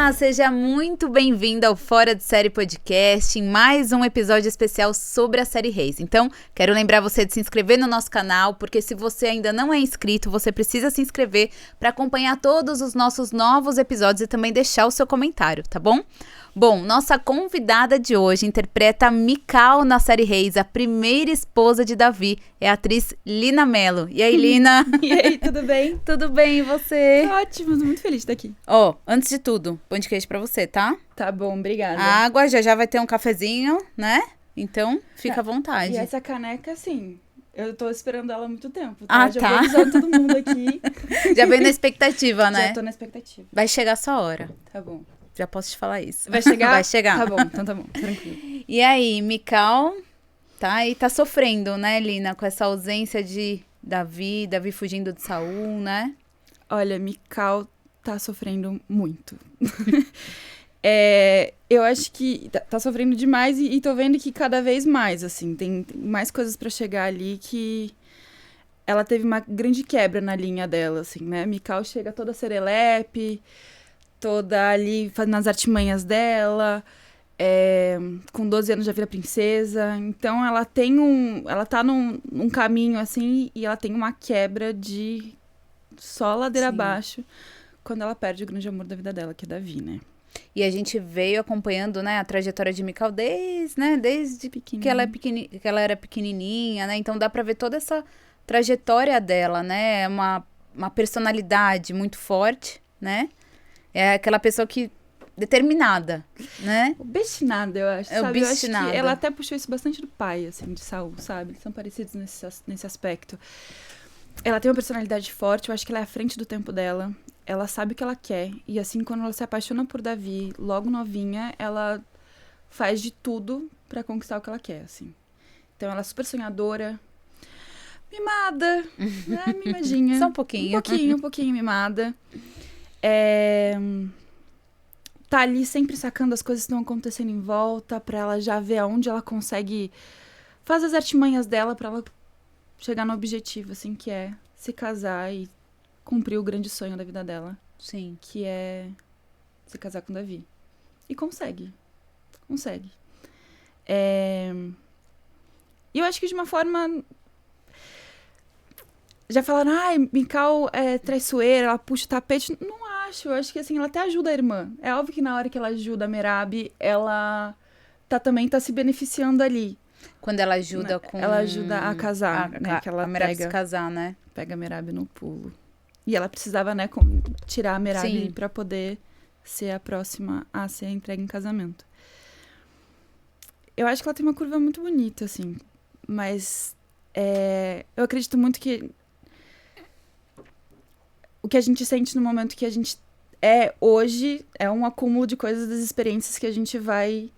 Olá, seja muito bem-vindo ao Fora de Série Podcast, em mais um episódio especial sobre a série Reis. Então, quero lembrar você de se inscrever no nosso canal, porque se você ainda não é inscrito, você precisa se inscrever para acompanhar todos os nossos novos episódios e também deixar o seu comentário, tá bom? Bom, nossa convidada de hoje interpreta Mical na série Reis, a primeira esposa de Davi, é a atriz Lina Mello. E aí, Lina? E aí, tudo bem? Tudo bem, e você? Ótimo, tô muito feliz de estar aqui. Ó, antes de tudo, pão de queijo pra você, tá? Tá bom, obrigada. Água, já vai ter um cafezinho, né? Então, fica à vontade. E essa caneca, assim, eu tô esperando ela há muito tempo, tá? Ah, Já tá. vou avisando todo mundo aqui. Já veio na expectativa, né? Já tô na expectativa. Vai chegar a sua hora. Tá bom. Já posso te falar isso. Vai chegar? Vai chegar. Tá bom, então tá bom, tranquilo. E aí, Mical, tá? E tá sofrendo, né, Lina? Com essa ausência de Davi fugindo de Saul, né? Olha, Mical tá sofrendo muito. Eu acho que tá sofrendo demais e tô vendo que cada vez mais, assim, tem mais coisas pra chegar ali que ela teve uma grande quebra na linha dela, assim, né? Mical chega toda serelepe, toda ali fazendo as artimanhas dela, com 12 anos já vira princesa. Então ela tá num caminho assim e ela tem uma quebra de só ladeira abaixo quando ela perde o grande amor da vida dela, que é Davi, né? E a gente veio acompanhando, né, a trajetória de Mical desde que ela era pequenininha, né? Então dá pra ver toda essa trajetória dela, né? Uma personalidade muito forte, né? É aquela pessoa que determinada, né? Obstinada, eu acho, É sabe? obstinada. Eu acho que ela até puxou isso bastante do pai, assim, de Saul, sabe? Eles são parecidos nesse aspecto. Ela tem uma personalidade forte, eu acho que ela é à frente do tempo dela. Ela sabe o que ela quer. E assim, quando ela se apaixona por Davi, logo novinha, ela faz de tudo pra conquistar o que ela quer, assim. Então ela é super sonhadora, mimada, né? Mimadinha. Só um pouquinho. Um pouquinho mimada. Tá ali sempre sacando as coisas que estão acontecendo em volta, pra ela já ver aonde ela consegue fazer as artimanhas dela pra ela chegar no objetivo, assim, que é se casar e cumprir o grande sonho da vida dela. Sim. Que é se casar com Davi. E consegue. Consegue. E eu acho que de uma forma... Já falaram, Mical é traiçoeira, ela puxa o tapete. Não acho, eu acho que assim, ela até ajuda a irmã. É óbvio que na hora que ela ajuda a Merab, ela também tá se beneficiando ali. Quando ela ajuda com... Ela ajuda a casar, né? Que ela a Merab se casar, né? Pega a Merab no pulo. E ela precisava, né, tirar a Merab pra poder ser a próxima a ser entregue em casamento. Eu acho que ela tem uma curva muito bonita, assim. Mas eu acredito muito que o que a gente sente no momento que a gente hoje é um acúmulo de coisas, das experiências que a gente vai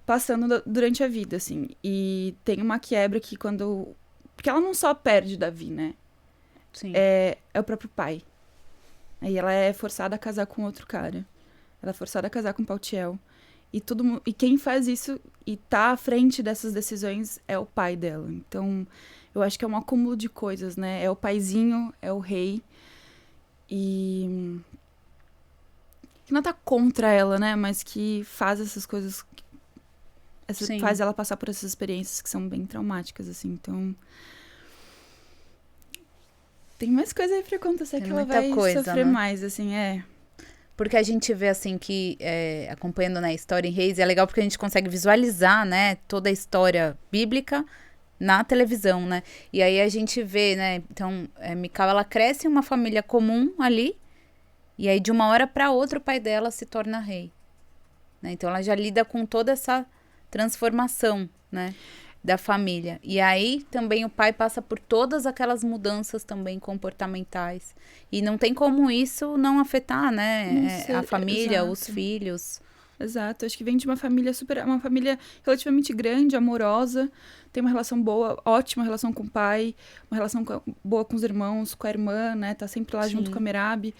passando durante a vida, assim. E tem uma quebra que quando... Porque ela não só perde Davi, né? Sim. É o próprio pai. Aí ela é forçada a casar com outro cara. Ela é forçada a casar com Paltiel. E quem faz isso e tá à frente dessas decisões é o pai dela. Então, eu acho que é um acúmulo de coisas, né? É o paizinho, é o rei. E... que não tá contra ela, né? Mas que faz essas coisas... faz ela passar por essas experiências que são bem traumáticas, assim. Então... tem mais coisa aí pra acontecer que ela vai sofrer, né? Mais, assim, Porque a gente vê, assim, que acompanhando, né, a história em Reis, é legal porque a gente consegue visualizar, né, toda a história bíblica na televisão, né? E aí a gente vê, né, então, Mical, ela cresce em uma família comum ali, e aí de uma hora pra outra o pai dela se torna rei, né? Então ela já lida com toda essa transformação, né, da família. E aí também o pai passa por todas aquelas mudanças também comportamentais. E não tem como isso não afetar, né? A família, exato. Os filhos. Exato. Acho que vem de uma família uma família relativamente grande, amorosa. Tem uma relação boa, ótima relação com o pai. Uma relação boa com os irmãos, com a irmã, né? Tá sempre lá junto com a Merab.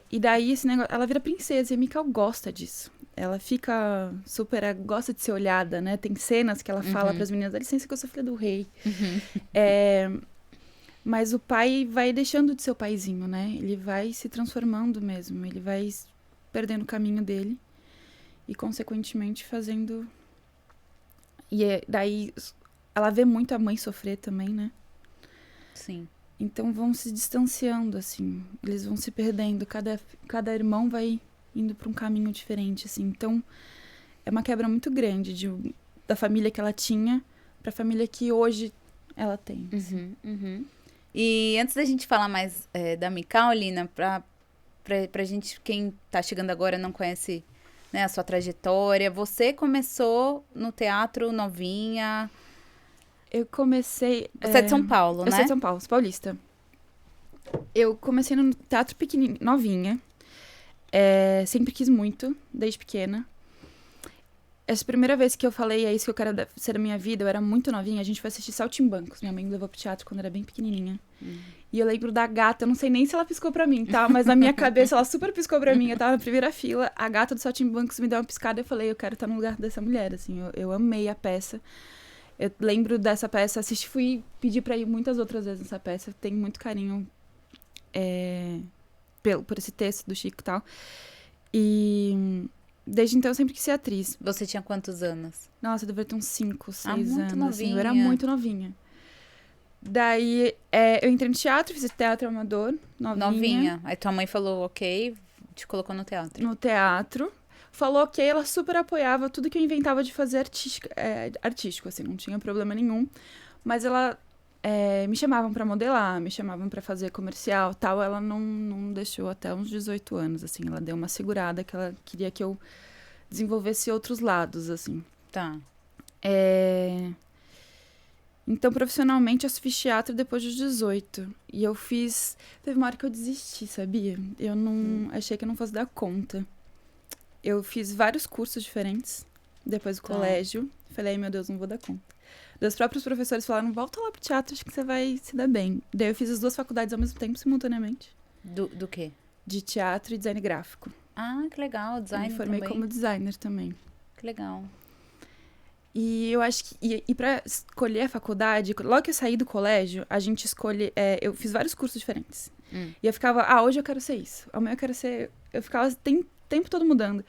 E daí esse negócio... ela vira princesa e a Mical gosta disso. Ela fica super... gosta de ser olhada, né? Tem cenas que ela fala pras meninas, dá licença que eu sou filha do rei. Mas o pai vai deixando de ser o paizinho, né? Ele vai se transformando mesmo. Ele vai perdendo o caminho dele. E, consequentemente, fazendo... E daí, ela vê muito a mãe sofrer também, né? Sim. Então, vão se distanciando, assim. Eles vão se perdendo. Cada irmão vai indo para um caminho diferente, assim. Então, é uma quebra muito grande da família que ela tinha para a família que hoje ela tem. Assim. E antes da gente falar mais da Mikau, Lina, pra gente, quem tá chegando agora não conhece, né, a sua trajetória, você começou no teatro novinha. Eu comecei... Você é de São Paulo, né? Eu sou de São Paulo, sou paulista. Eu comecei no teatro pequenininho, novinha. Sempre quis muito, desde pequena. Essa primeira vez que eu falei, é isso que eu quero ser da minha vida, eu era muito novinha, a gente foi assistir Saltimbancos. Minha mãe me levou pro teatro quando eu era bem pequenininha. E eu lembro da gata, eu não sei nem se ela piscou pra mim, tá? Mas na minha cabeça ela super piscou pra mim. Eu tava na primeira fila, a gata do Saltimbancos me deu uma piscada e eu falei, eu quero estar no lugar dessa mulher, assim. Eu amei a peça. Eu lembro dessa peça, fui pedir pra ir muitas outras vezes nessa peça. Tenho muito carinho por esse texto do Chico e tal. E... Desde então, eu sempre quis ser atriz. Você tinha quantos anos? Nossa, eu deveria ter uns 5, 6 muito anos. novinha. Assim, eu era muito novinha. Daí, eu entrei no teatro, fiz teatro amador, novinha. Aí tua mãe falou, ok, te colocou no teatro. No teatro. Falou ok, ela super apoiava tudo que eu inventava de fazer artístico, assim, não tinha problema nenhum. Mas ela... me chamavam pra modelar, me chamavam pra fazer comercial, tal. Ela não deixou até uns 18 anos, assim. Ela deu uma segurada que ela queria que eu desenvolvesse outros lados, assim. Tá. Então, profissionalmente, eu fiz teatro depois dos 18. E eu fiz... Teve uma hora que eu desisti, sabia? Eu não... Achei que eu não fosse dar conta. Eu fiz vários cursos diferentes depois do colégio. Falei, ai, meu Deus, não vou dar conta. Os próprios professores falaram, volta lá pro teatro, acho que você vai se dar bem. Daí eu fiz as 2 faculdades ao mesmo tempo, simultaneamente. Do quê? De teatro e design gráfico. Ah, que legal, design também. Me formei como designer também. Que legal. E eu acho que... E pra escolher a faculdade, logo que eu saí do colégio, a gente escolhe... eu fiz vários cursos diferentes. E eu ficava, hoje eu quero ser isso. Amanhã eu quero ser... Eu ficava tempo todo mudando.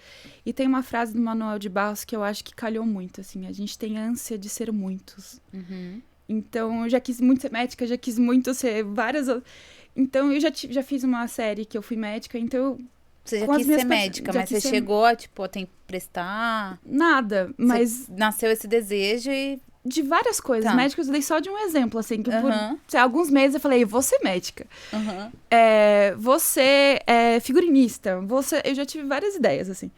E tem uma frase do Manuel de Barros que eu acho que calhou muito, assim. A gente tem ânsia de ser muitos. Então, eu já quis muito ser médica, já quis muito ser várias... Então, eu já fiz uma série que eu fui médica, então... Você já quis ser médica, mas você chegou a, tipo, tem que prestar... Nada, mas... Você nasceu esse desejo e... De várias coisas. Tá. Médicos, eu dei só de um exemplo, assim, que por alguns meses eu falei, vou ser médica. Você é figurinista. Eu já tive várias ideias, assim.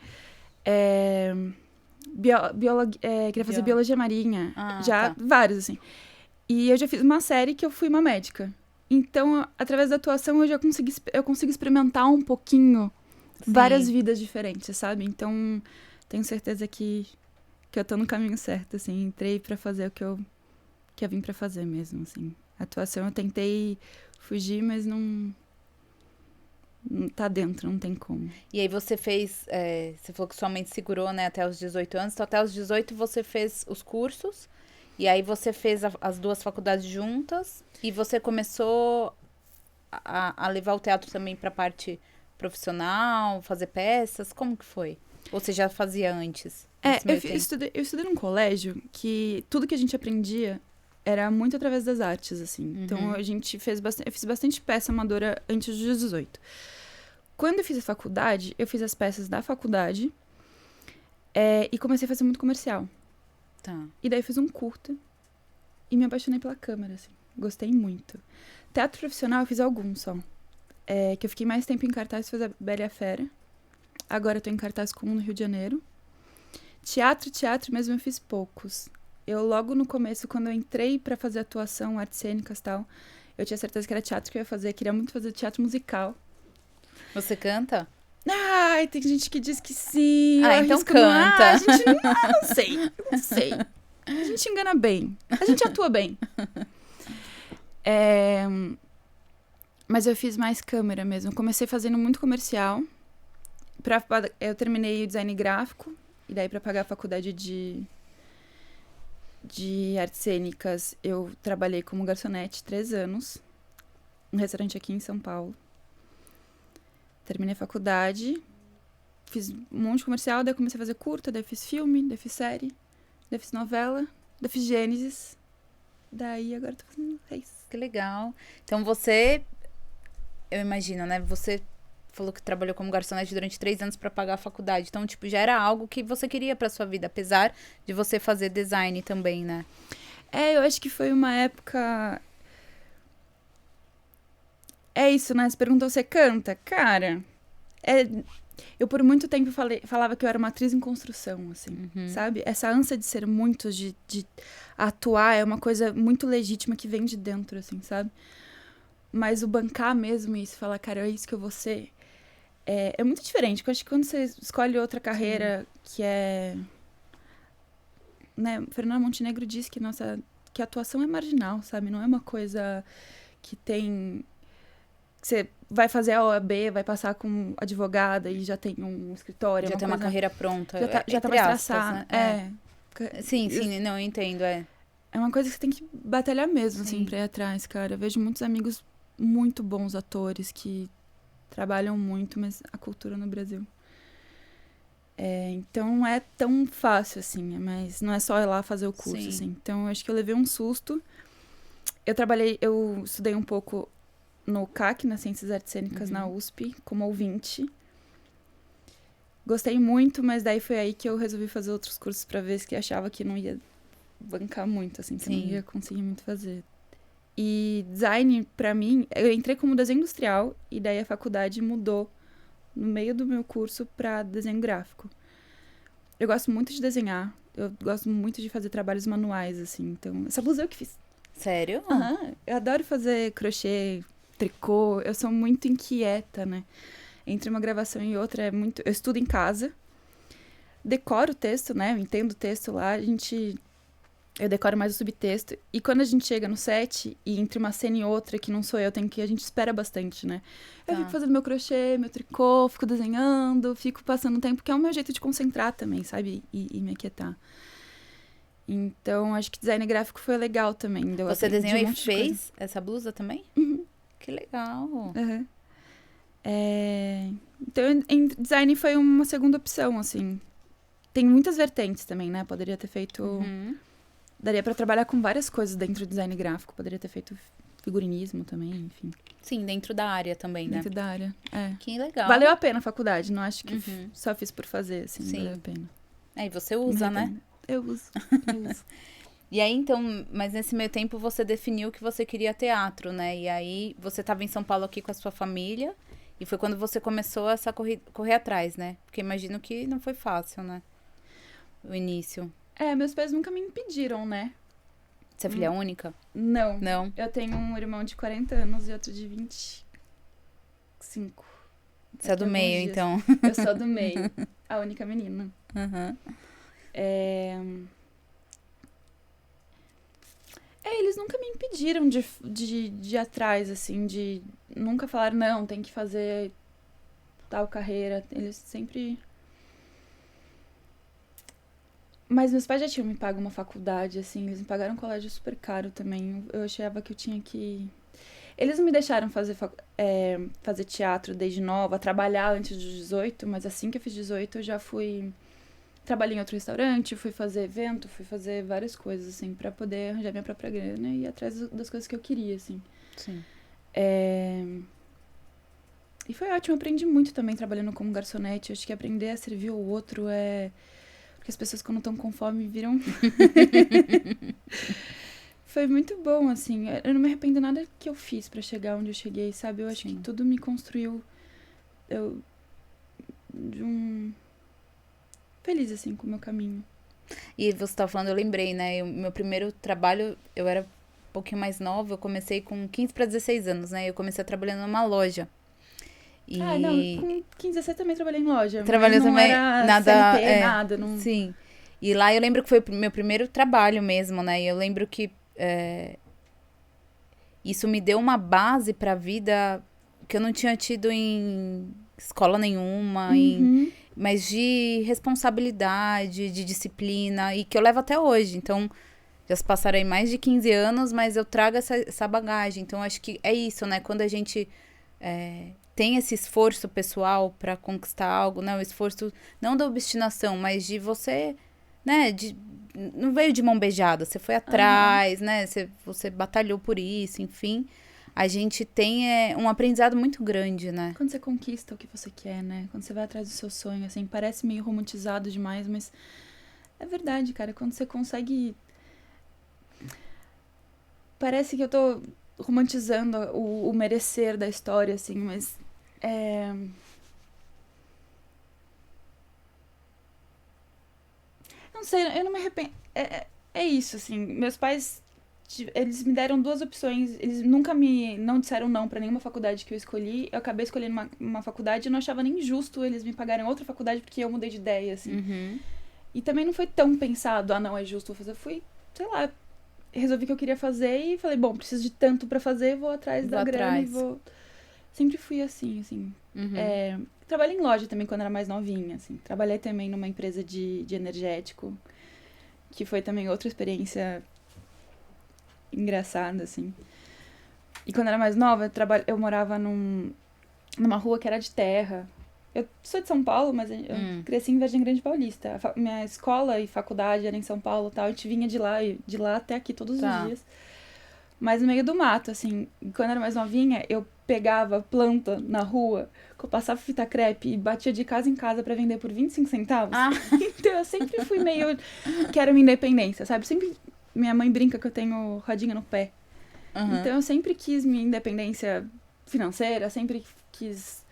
Queria fazer biologia marinha. Vários, assim. E eu já fiz uma série que eu fui uma médica. Então, através da atuação, eu consigo experimentar um pouquinho várias vidas diferentes, sabe? Então, tenho certeza que eu tô no caminho certo, assim. Entrei pra fazer o que eu vim pra fazer mesmo, assim. A atuação eu tentei fugir, mas não tá dentro, não tem como. E aí você fez, você falou que sua mãe te segurou, né, até os 18 anos. Então, até os 18 você fez os cursos. E aí você fez as 2 faculdades juntas. E você começou a levar o teatro também pra parte profissional, fazer peças. Como que foi? Ou você já fazia antes? Eu estudei num colégio que tudo que a gente aprendia era muito através das artes, assim. Então, eu fiz bastante peça amadora antes dos 18. Quando eu fiz a faculdade, eu fiz as peças da faculdade e comecei a fazer muito comercial. Tá. E daí eu fiz um curta e me apaixonei pela câmera, assim. Gostei muito. Teatro profissional eu fiz alguns só. Que eu fiquei mais tempo em cartaz, fiz a Bela e a Fera. Agora eu tô em cartaz com um no Rio de Janeiro. Teatro mesmo eu fiz poucos. Eu logo no começo, quando eu entrei pra fazer atuação, artes cênicas e tal, eu tinha certeza que era teatro que eu ia fazer. Eu queria muito fazer teatro musical. Você canta? Ai, tem gente que diz que sim. Então canta. A gente não sei. A gente engana bem. A gente atua bem. Mas eu fiz mais câmera mesmo. Eu comecei fazendo muito comercial. Eu terminei o design gráfico. E daí, pra pagar a faculdade de artes cênicas, eu trabalhei como garçonete 3 anos. Um restaurante aqui em São Paulo. Terminei a faculdade. fiz um monte de comercial, daí eu comecei a fazer curta, daí fiz filme, daí fiz série, daí fiz novela, daí fiz Gênesis. Daí agora eu tô fazendo Reis. Que legal. Então eu imagino, né? Você falou que trabalhou como garçonete durante 3 anos pra pagar a faculdade. Então, tipo, já era algo que você queria pra sua vida, apesar de você fazer design também, né? Eu acho que foi uma época... É isso, né? Você perguntou, você canta? Cara, eu por muito tempo falava que eu era uma atriz em construção, assim, sabe? Essa ânsia de ser muito, de atuar, é uma coisa muito legítima que vem de dentro, assim, sabe? Mas o bancar mesmo isso, falar, cara, é isso que eu vou ser, é muito diferente. Porque eu acho que quando você escolhe outra carreira que é... Né? Fernanda Montenegro disse que a atuação é marginal, sabe? Não é uma coisa que tem... Você vai fazer a OAB, vai passar com advogada e já tem um escritório. Já tem uma carreira pronta. Já tá mais traçada. Né? Sim, não, eu entendo, É uma coisa que você tem que batalhar mesmo, assim, pra ir atrás, cara. Eu vejo muitos amigos muito bons atores que trabalham muito, mas a cultura no Brasil... então não é tão fácil, assim, mas não é só ir lá fazer o curso, assim. Então, eu acho que eu levei um susto. Eu estudei um pouco no CAC, nas Ciências Artes Cênicas, na USP, como ouvinte. Gostei muito, mas daí foi aí que eu resolvi fazer outros cursos pra ver se achava que não ia bancar muito, assim, que eu não ia conseguir muito fazer. E design, pra mim, eu entrei como desenho industrial e daí a faculdade mudou no meio do meu curso pra desenho gráfico. Eu gosto muito de desenhar, eu gosto muito de fazer trabalhos manuais, assim, então... Essa blusa eu que fiz. Sério? Eu adoro fazer crochê, tricô, eu sou muito inquieta, né? Entre uma gravação e outra eu estudo em casa, decoro o texto, né? Eu entendo o texto lá, eu decoro mais o subtexto. E quando a gente chega no set, e entre uma cena e outra, que não sou eu, a gente espera bastante, né? Eu fico fazendo meu crochê, meu tricô, fico desenhando, fico passando tempo, que é o meu jeito de concentrar também, sabe? E me aquietar. Então, acho que design gráfico foi legal também. Você desenhou e fez essa blusa também? Que legal. Então, em design foi uma segunda opção, assim. Tem muitas vertentes também, né? Poderia ter feito... Daria pra trabalhar com várias coisas dentro do design gráfico. Poderia ter feito figurinismo também, enfim. Sim, dentro da área também, né? Dentro da área, Que legal. Valeu a pena a faculdade, não acho que só fiz por fazer, assim, valeu a pena. E você usa, né? Eu uso. E aí, então, mas nesse meio tempo você definiu que você queria teatro, né? E aí você estava em São Paulo aqui com a sua família e foi quando você começou a correr atrás, né? Porque imagino que não foi fácil, né? O início. Meus pais nunca me impediram, né? Você é filha única? Não. Não? Eu tenho um irmão de 40 anos e outro de 25. Você é do meio, então. Eu sou do meio. A única menina. Eles nunca me impediram de ir atrás, assim, de nunca falar, não, tem que fazer tal carreira. Eles sempre... Mas meus pais já tinham me pago uma faculdade, assim, eles me pagaram um colégio super caro também. Eu achava que eu tinha que... Eles não me deixaram fazer teatro desde nova, trabalhar antes dos 18, mas assim que eu fiz 18 eu já fui... Trabalhei em outro restaurante, fui fazer evento, fui fazer várias coisas, assim, pra poder arranjar minha própria grana e ir atrás das coisas que eu queria, assim. Sim. E foi ótimo, eu aprendi muito também trabalhando como garçonete. Acho que aprender a servir o outro Porque as pessoas quando estão com fome viram... Foi muito bom, assim. Eu não me arrependo nada que eu fiz pra chegar onde eu cheguei, sabe? Eu acho que tudo me construiu... Feliz, assim, com o meu caminho. E você tava falando, eu lembrei, né? Meu primeiro trabalho, eu era um pouquinho mais nova, eu comecei com 15 para 16 anos, né? Eu comecei trabalhando numa loja. Com 15, 16 também trabalhei em loja. Trabalhou mas não também? Era nada, CLT, nada. Não... Sim. E lá eu lembro que foi o meu primeiro trabalho mesmo, né? E eu lembro que isso me deu uma base pra vida que eu não tinha tido em escola nenhuma, mas de responsabilidade, de disciplina, e que eu levo até hoje. Então, já se passaram aí mais de 15 anos, mas eu trago essa bagagem. Então, acho que é isso, né? Quando a gente tem esse esforço pessoal para conquistar algo, né? O esforço não da obstinação, mas de você, né? Não veio de mão beijada, você foi atrás, né? Você batalhou por isso, enfim. A gente tem um aprendizado muito grande, né? Quando você conquista o que você quer, né? Quando você vai atrás do seu sonho, assim, parece meio romantizado demais, mas é verdade, cara. Quando você consegue... Parece que eu tô romantizando o merecer da história, assim, mas... Não sei, eu não me arrependo. É isso, assim. Meus pais, eles me deram 2 opções. Eles nunca não disseram não pra nenhuma faculdade que eu escolhi. Eu acabei escolhendo uma faculdade e não achava nem justo eles me pagarem outra faculdade porque eu mudei de ideia, assim. Uhum. E também não foi tão pensado, não, é justo fazer. Eu fui, sei lá, resolvi que eu queria fazer e falei, bom, preciso de tanto pra fazer, vou atrás da grana e vou... Sempre fui assim. Uhum. Trabalhei em loja também quando era mais novinha, assim. Trabalhei também numa empresa de energético, que foi também outra experiência engraçada, assim. E quando era mais nova, eu morava numa rua que era de terra. Eu sou de São Paulo, mas eu cresci em Vargem Grande Paulista. Minha escola e faculdade era em São Paulo e tal. A gente vinha de lá até aqui todos os dias. Mas no meio do mato, assim. Quando eu era mais novinha, eu pegava planta na rua, eu passava fita crepe e batia de casa em casa pra vender por 25 centavos. Então eu sempre fui meio... Quero minha independência, sabe? Sempre... Minha mãe brinca que eu tenho rodinha no pé. Uhum. Então eu sempre quis minha independência financeira, sempre quis...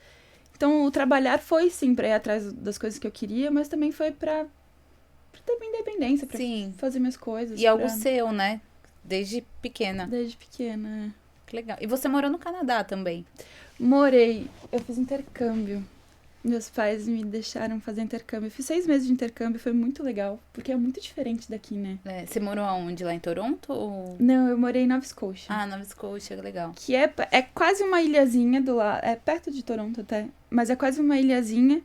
Então o trabalhar foi sim pra ir atrás das coisas que eu queria, mas também foi pra ter minha independência, pra fazer minhas coisas. E algo seu, né? Desde pequena. Desde pequena, Que legal. E você morou no Canadá também? Morei. Eu fiz intercâmbio. Meus pais me deixaram fazer intercâmbio. Eu fiz 6 meses de intercâmbio, foi muito legal. Porque é muito diferente daqui, né? Você morou aonde? Lá em Toronto? Ou... Não, eu morei em Nova Scotia. Nova Scotia, legal. Que é quase uma ilhazinha do lado. É perto de Toronto até. Mas é quase uma ilhazinha.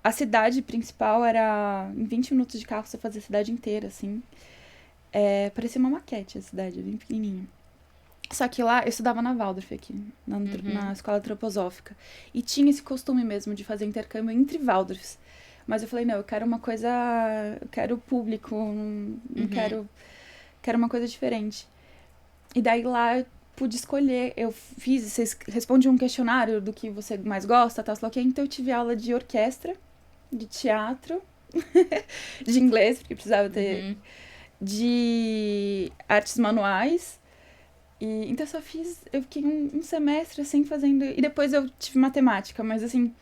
A cidade principal era... Em 20 minutos de carro você fazia a cidade inteira, assim. Parecia uma maquete a cidade, bem pequenininha. Só que lá, eu estudava na Waldorf aqui, na escola antroposófica. E tinha esse costume mesmo de fazer intercâmbio entre Waldorfs. Mas eu falei, não, eu quero uma coisa... Eu quero público, não quero uma coisa diferente. E daí lá eu pude escolher. Eu fiz, vocês respondem um questionário do que você mais gosta, tal, sei lá o quê. Então eu tive aula de orquestra, de teatro, de inglês, porque precisava ter... de artes manuais. Então eu fiquei um semestre assim fazendo, e depois eu tive matemática, mas assim,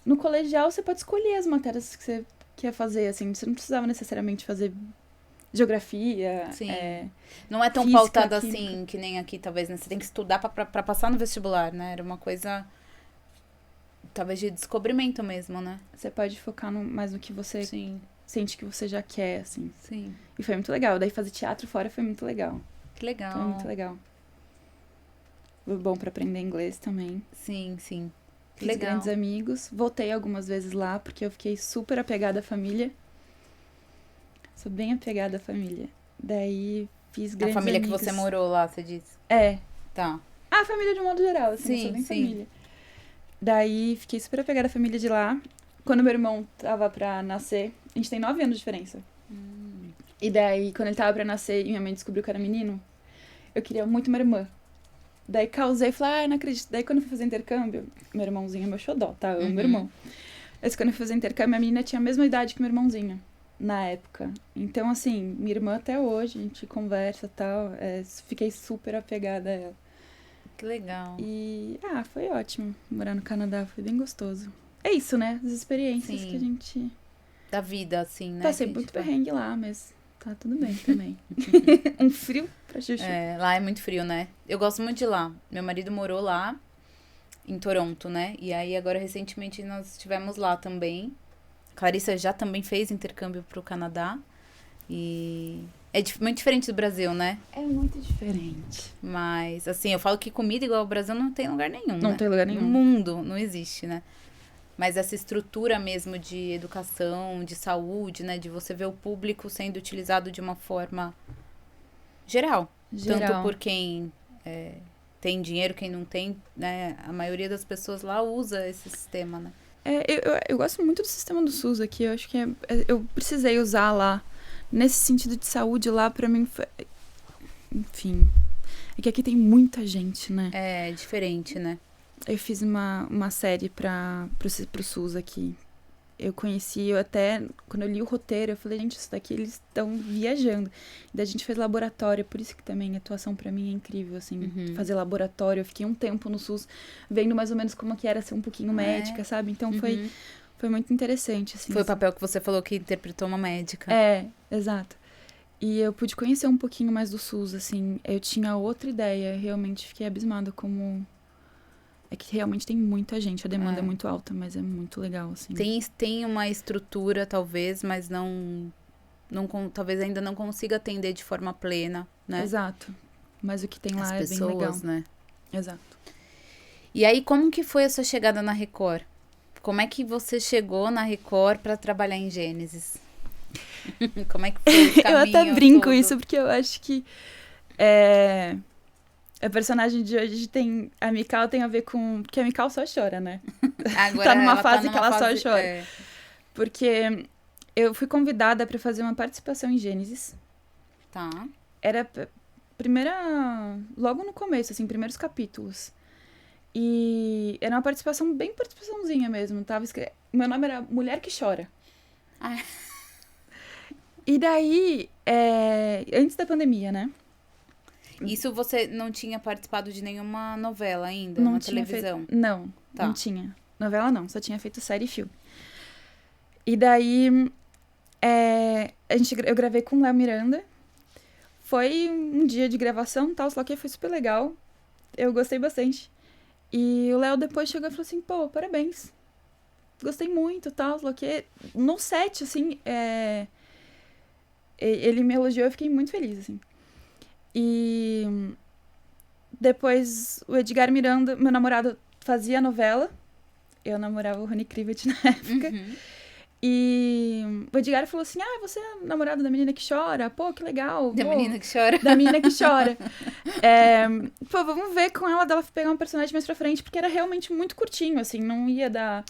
no colegial você pode escolher as matérias que você quer fazer, assim, você não precisava necessariamente fazer geografia. Sim. Não é tão física, pautado química. Assim, que nem aqui, talvez, né? Você tem que estudar pra passar no vestibular, né? Era uma coisa, talvez, de descobrimento mesmo, né? Você pode focar mais no que você... Sim. Sente que você já quer, assim. Sim. E foi muito legal. Daí fazer teatro fora foi muito legal. Que legal. Foi muito legal. Foi bom pra aprender inglês também. Sim. Fiz legal. Grandes amigos. Voltei algumas vezes lá, porque eu fiquei super apegada à família. Sou bem apegada à família. Daí fiz grandes amigos. A família que você morou lá, você disse? Tá. A família de um modo geral, assim. Sou bem família. Daí fiquei super apegada à família de lá. Quando meu irmão tava pra nascer, a gente tem 9 anos de diferença. E daí, quando ele tava pra nascer e minha mãe descobriu que era menino, eu queria muito uma irmã. Daí causei e falei, não acredito. Daí quando eu fui fazer intercâmbio, meu irmãozinho é meu xodó, tá? Eu amo meu irmão. Mas quando eu fui fazer intercâmbio, a menina tinha a mesma idade que meu irmãozinho, na época. Então, assim, minha irmã até hoje, a gente conversa e tal. Fiquei super apegada a ela. Que legal. E, foi ótimo morar no Canadá, foi bem gostoso. É isso, né? As experiências que a gente... Da vida, assim, né? Passei muito perrengue lá, mas tá tudo bem também. Um frio pra chuchu. Lá é muito frio, né? Eu gosto muito de lá. Meu marido morou lá, em Toronto, né? E aí, agora, recentemente, nós estivemos lá também. Clarissa já também fez intercâmbio pro Canadá. E... é muito diferente do Brasil, né? É muito diferente. Mas, assim, eu falo que comida igual ao Brasil não tem lugar nenhum, Não tem lugar nenhum. No mundo, não existe, né? Mas essa estrutura mesmo de educação, de saúde, né? De você ver o público sendo utilizado de uma forma geral. Tanto por quem tem dinheiro, quem não tem, né? A maioria das pessoas lá usa esse sistema, né? Eu gosto muito do sistema do SUS aqui. Eu acho que eu precisei usar lá. Nesse sentido de saúde lá, pra mim... Enfim... É que aqui tem muita gente, né? É diferente, né? Eu fiz uma série pro SUS aqui. Eu até, quando eu li o roteiro, eu falei, gente, isso daqui eles estão viajando. E daí a gente fez laboratório, por isso que também a atuação pra mim é incrível, assim, fazer laboratório. Eu fiquei um tempo no SUS, vendo mais ou menos como que era ser um pouquinho médica, sabe? Então foi muito interessante, assim. Foi o papel que você falou que interpretou uma médica. Exato. E eu pude conhecer um pouquinho mais do SUS, assim. Eu tinha outra ideia, realmente fiquei abismada como... É que realmente tem muita gente, a demanda é muito alta, mas é muito legal, assim. Tem uma estrutura, talvez, mas talvez ainda não consiga atender de forma plena, né? Exato. Mas o que tem lá As é bem legal. pessoas, né? Exato. E aí, como que foi a sua chegada na Record? Como é que você chegou na Record pra trabalhar em Gênesis? Como é que foi o caminho Eu até brinco todo? isso, porque eu acho que a personagem de hoje a Mikau tem a ver com... Porque a Mikau só chora, né? Agora tá numa ela fase tá que ela fase, só chora. Porque eu fui convidada pra fazer uma participação em Gênesis. Tá. Era logo no começo, assim, primeiros capítulos. E era uma participaçãozinha mesmo. Meu nome era Mulher que Chora. Ah. E daí, antes da pandemia, né? Isso você não tinha participado de nenhuma novela ainda, Não na tinha televisão? Não, Tá. não tinha. Novela não, só tinha feito série e filme. E daí, eu gravei com o Léo Miranda. Foi um dia de gravação e tal, só que foi super legal. Eu gostei bastante. E o Léo depois chegou e falou assim, pô, parabéns. Gostei muito e tal, só que no set, assim, ele me elogiou e eu fiquei muito feliz, assim. E depois o Edgar Miranda, meu namorado, fazia novela. Eu namorava o Rony Krivet na época. E o Edgar falou assim, você é namorado da menina que chora? Pô, que legal. Menina que chora. Da menina que chora. Pô, vamos ver com ela dela pegar um personagem mais pra frente, porque era realmente muito curtinho, assim, não ia dar...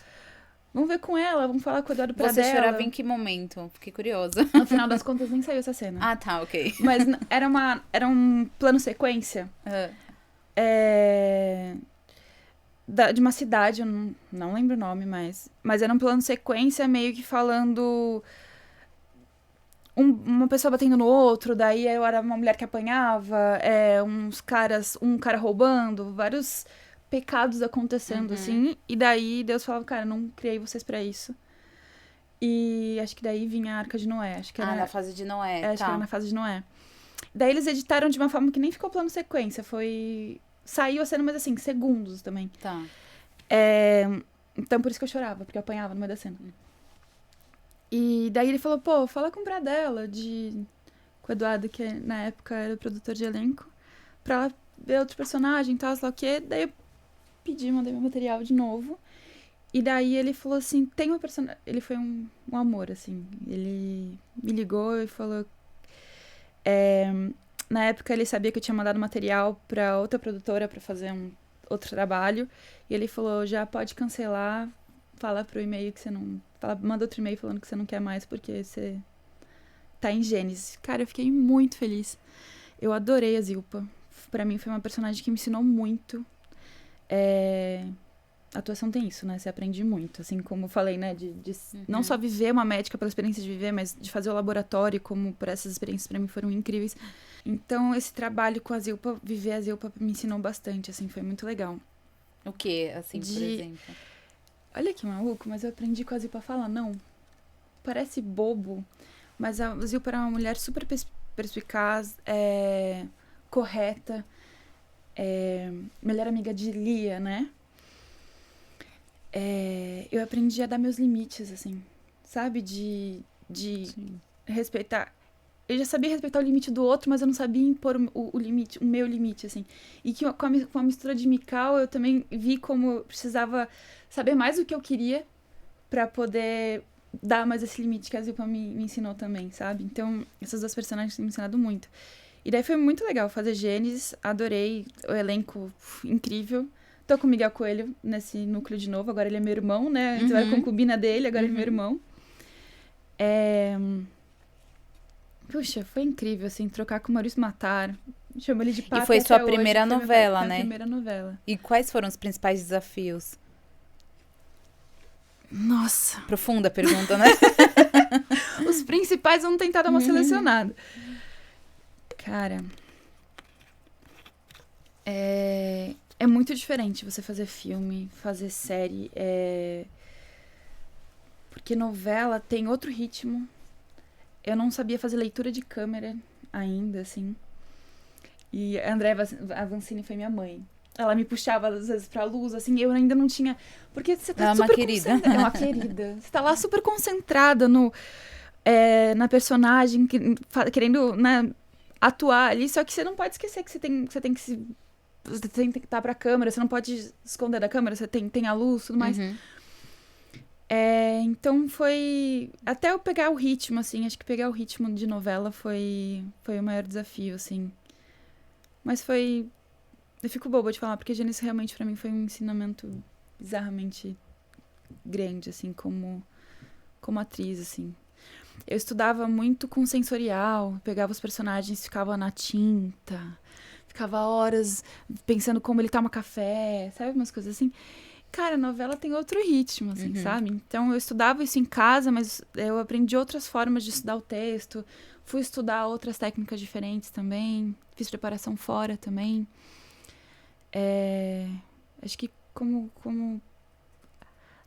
Vamos ver com ela, vamos falar com o Eduardo Pradella. Você chorava em que momento? Fiquei curiosa. No final das contas, nem saiu essa cena. Ah, tá, ok. Mas era um plano sequência. De uma cidade, eu não lembro o nome mais. Mas era um plano sequência meio que falando... uma pessoa batendo no outro, daí eu era uma mulher que apanhava, um cara roubando, vários pecados acontecendo, assim. E daí Deus falava, cara, não criei vocês pra isso. E acho que daí vinha a Arca de Noé. Acho que era na fase de Noé, acho que era na fase de Noé. Daí eles editaram de uma forma que nem ficou plano sequência, saiu a cena, mas assim, segundos também. Tá. Então por isso que eu chorava, porque eu apanhava no meio da cena. E daí ele falou, pô, fala com o Pradella, com o Eduardo, que na época era o produtor de elenco, pra ela ver outro personagem e tal, sei lá o quê. Daí eu mandei meu material de novo. E daí ele falou assim, tem uma personagem... Ele foi um amor, assim. Ele me ligou e falou... Na época ele sabia que eu tinha mandado material pra outra produtora pra fazer outro trabalho. E ele falou, já pode cancelar, fala pro e-mail que você não... Manda outro e-mail falando que você não quer mais porque você tá em Gênesis. Cara, eu fiquei muito feliz. Eu adorei a Zilpa. Pra mim foi uma personagem que me ensinou muito. A atuação tem isso, né? Você aprende muito. Assim como eu falei, né? De não só viver uma médica pela experiência de viver, mas de fazer o laboratório, como por essas experiências pra mim foram incríveis. Então, esse trabalho com a Zilpa, viver a Zilpa, me ensinou bastante, assim, foi muito legal. O que, assim, por exemplo? Olha que maluco, mas eu aprendi com a Zilpa a falar, não. Parece bobo, mas a Zilpa era uma mulher super perspicaz, correta, melhor amiga de Lia, né? Eu aprendi a dar meus limites, assim, sabe? De respeitar. Eu já sabia respeitar o limite do outro, mas eu não sabia impor o limite, o meu limite, assim. E que com a mistura de Mikau, eu também vi como eu precisava saber mais do que eu queria pra poder dar mais esse limite que a Zilpa me ensinou também, sabe? Então, essas duas personagens têm me ensinado muito. E daí foi muito legal fazer Gênesis, adorei o elenco incrível. Tô com o Miguel Coelho nesse núcleo de novo, agora ele é meu irmão, né? Então era concubina dele, agora ele é meu irmão. Puxa, foi incrível, assim, trocar com o Maurício Matar. Chamo ele de papi. E foi sua até primeira hoje, novela, foi né? minha primeira novela. E quais foram os principais desafios? Nossa. Profunda pergunta, né? Os principais, vamos tentar dar uma selecionada. Cara, é muito diferente você fazer filme, fazer série. Porque novela tem outro ritmo. Eu não sabia fazer leitura de câmera ainda, assim. E a Andréa Avancini foi minha mãe. Ela me puxava, às vezes, pra luz, assim, eu ainda não tinha... Porque você tá super concentrada. É uma querida. Você tá lá super concentrada na personagem, querendo, né, atuar ali, só que você não pode esquecer que você tem que estar pra câmera, você não pode esconder da câmera, você tem a luz, tudo mais. Então foi... Até eu pegar o ritmo, assim, acho que pegar o ritmo de novela foi o maior desafio, assim. Mas foi... Eu fico boba de falar, porque Gênesis realmente pra mim foi um ensinamento bizarramente grande, assim, como atriz, assim. Eu estudava muito com sensorial, pegava os personagens, ficava na tinta, ficava horas pensando como ele toma café, sabe? Umas coisas assim. Cara, a novela tem outro ritmo, assim, sabe? Então, eu estudava isso em casa, mas eu aprendi outras formas de estudar o texto. Fui estudar outras técnicas diferentes também. Fiz preparação fora também. Acho que como...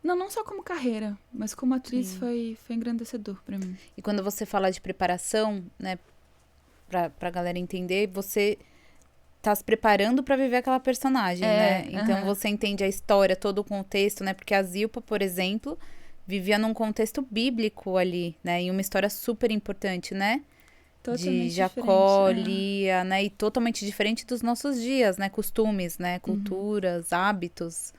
Não só como carreira, mas como atriz foi engrandecedor pra mim. E quando você fala de preparação, né, pra galera entender, você tá se preparando pra viver aquela personagem, né? Então você entende a história, todo o contexto, né? Porque a Zilpa, por exemplo, vivia num contexto bíblico ali, né? E uma história super importante, né? Totalmente de Jacó, diferente. Lia, né? E totalmente diferente dos nossos dias, né? Costumes, né? Culturas, hábitos.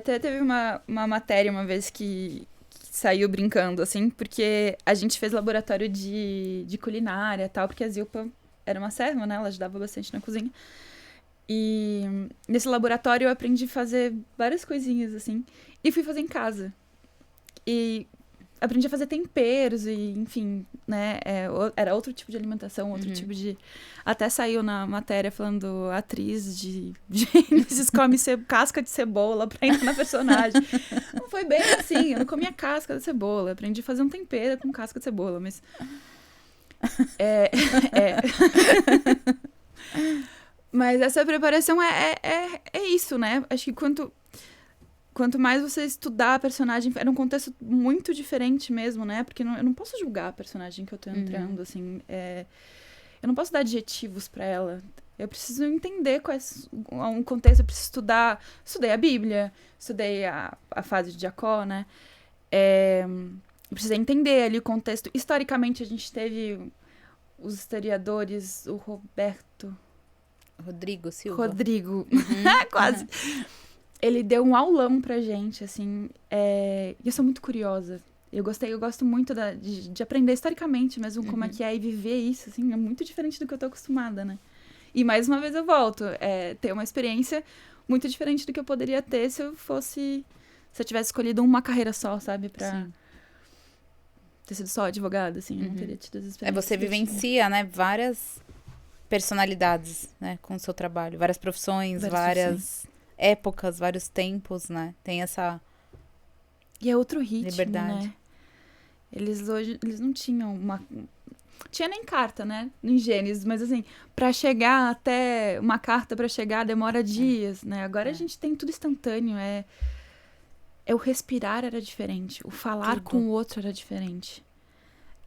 Teve uma matéria uma vez que saiu brincando, assim, porque a gente fez laboratório de culinária e tal, porque a Zilpa era uma serva, né? Ela ajudava bastante na cozinha. E nesse laboratório eu aprendi a fazer várias coisinhas, assim, e fui fazer em casa. E aprendi a fazer temperos e, enfim, né? Era outro tipo de alimentação, outro tipo de... Até saiu na matéria falando atriz de Gênesis come casca de cebola pra entrar na personagem. Não foi bem assim, eu não comia casca de cebola. Aprendi a fazer um tempero com casca de cebola, mas... Mas essa preparação é isso, né? Acho que quanto mais você estudar a personagem... Era um contexto muito diferente mesmo, né? Porque eu não posso julgar a personagem que eu tô entrando, assim. Eu não posso dar adjetivos pra ela. Eu preciso entender um contexto, eu preciso estudar... Estudei a Bíblia, estudei a fase de Jacó, né? Eu precisei entender ali o contexto. Historicamente, a gente teve os historiadores, o Rodrigo Silva. Quase. Ele deu um aulão pra gente, assim. E eu sou muito curiosa. Eu gosto muito de aprender historicamente mesmo como é que é e viver isso, assim. É muito diferente do que eu tô acostumada, né? E mais uma vez eu volto. Ter uma experiência muito diferente do que eu poderia ter se eu tivesse escolhido uma carreira só, sabe? Pra ter sido só advogada, assim. Eu não teria tido as experiências. Você vivencia, né? Várias personalidades, né? Com o seu trabalho. Várias profissões, várias épocas, vários tempos, né? Tem essa... E é outro ritmo, liberdade. Né? Eles não tinham uma... Tinha nem carta, né? Em Gênesis, mas assim, pra chegar até... Uma carta pra chegar demora dias, né? Agora a gente tem tudo instantâneo, o respirar era diferente, o falar com o outro era diferente.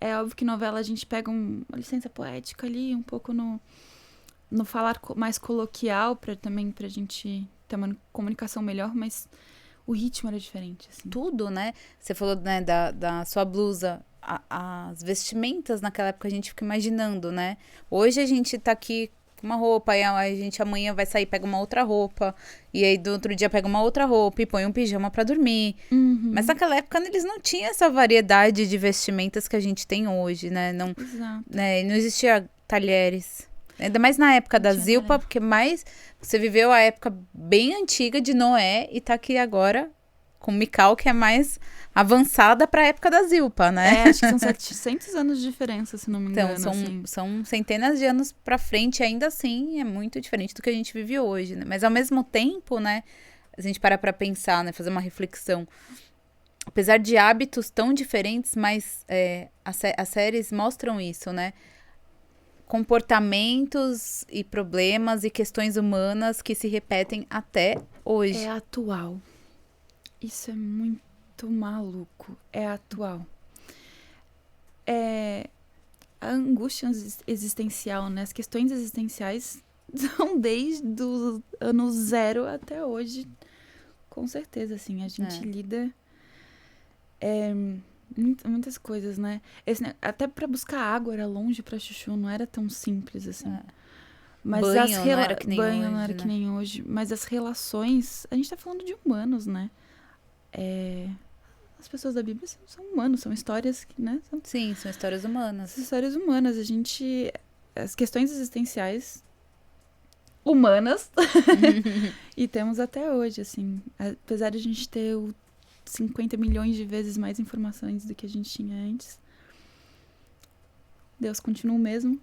É óbvio que novela a gente pega uma licença poética ali, um pouco no falar mais coloquial, também pra gente ter uma comunicação melhor, mas o ritmo era diferente, assim. Tudo, né? Você falou, né, da sua blusa, as vestimentas naquela época a gente fica imaginando, né? Hoje a gente tá aqui com uma roupa, aí a gente amanhã vai sair, pega uma outra roupa, e aí do outro dia pega uma outra roupa e põe um pijama pra dormir. Mas naquela época eles não tinham essa variedade de vestimentas que a gente tem hoje, né? Não, Exato. Né? Não existia Talheres. Ainda mais na época da Tinha Zilpa, talher. porque mais você viveu a época bem antiga de Noé e tá aqui agora com Mical, que é mais avançada pra época da Zilpa, né? Acho que são 700 anos de diferença, se não me engano. Então, assim. são centenas de anos pra frente, ainda assim, é muito diferente do que a gente vive hoje, né? Mas ao mesmo tempo, né, a gente para pra pensar, né, fazer uma reflexão. Apesar de hábitos tão diferentes, mas as séries mostram isso, né? Comportamentos e problemas e questões humanas que se repetem até hoje. É atual. Isso é muito maluco. É atual. A angústia existencial, né? As questões existenciais são desde o ano 0 até hoje. Com certeza, assim. A gente lida... muitas coisas, né? Até pra buscar água era longe pra Chuchu, não era tão simples, assim. Mas Banho não era que nem banho hoje, não era né? que nem hoje. Mas as relações... A gente tá falando de humanos, né? As pessoas da Bíblia são humanos, são histórias que, né? São Sim, são histórias humanas. histórias humanas. As questões existenciais humanas e temos até hoje, assim. Apesar de a gente ter 50 milhões de vezes mais informações do que a gente tinha antes, Deus continua o mesmo.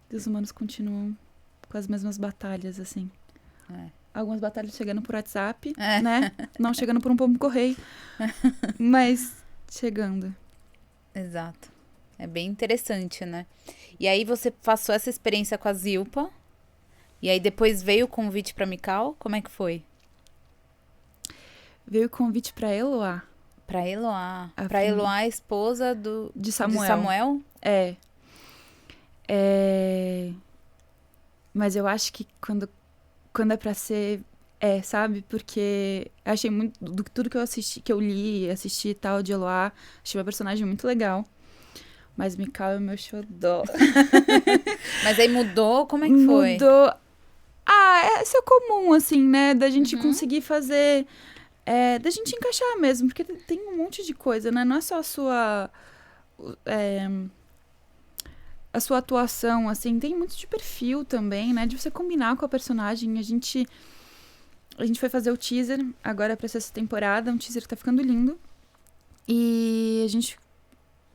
E os humanos continuam com as mesmas batalhas, assim. Algumas batalhas chegando por WhatsApp, né? Não chegando por um pombo-correio. Mas chegando. Exato. É bem interessante, né? E aí você passou essa experiência com a Zilpa. E aí depois veio o convite pra Mical. Como é que foi? Veio o convite pra Eloá. Pra Eloá. A Pra filha- Eloá, a esposa De Samuel. de Samuel? Mas eu acho que quando é pra ser, sabe? Porque eu achei muito... Tudo que eu assisti, que eu li, assisti e tal, de Eloá, achei uma personagem muito legal. Mas Mical é o meu xodó. Mas aí mudou? Como é que foi? Mudou. Isso é comum, assim, né? Da gente conseguir fazer... da gente encaixar mesmo. Porque tem um monte de coisa, né? Não é só a sua atuação, assim. Tem muito de perfil também, né? De você combinar com a personagem. A gente foi fazer o teaser, agora pra essa temporada. Um teaser que tá ficando lindo. E a gente...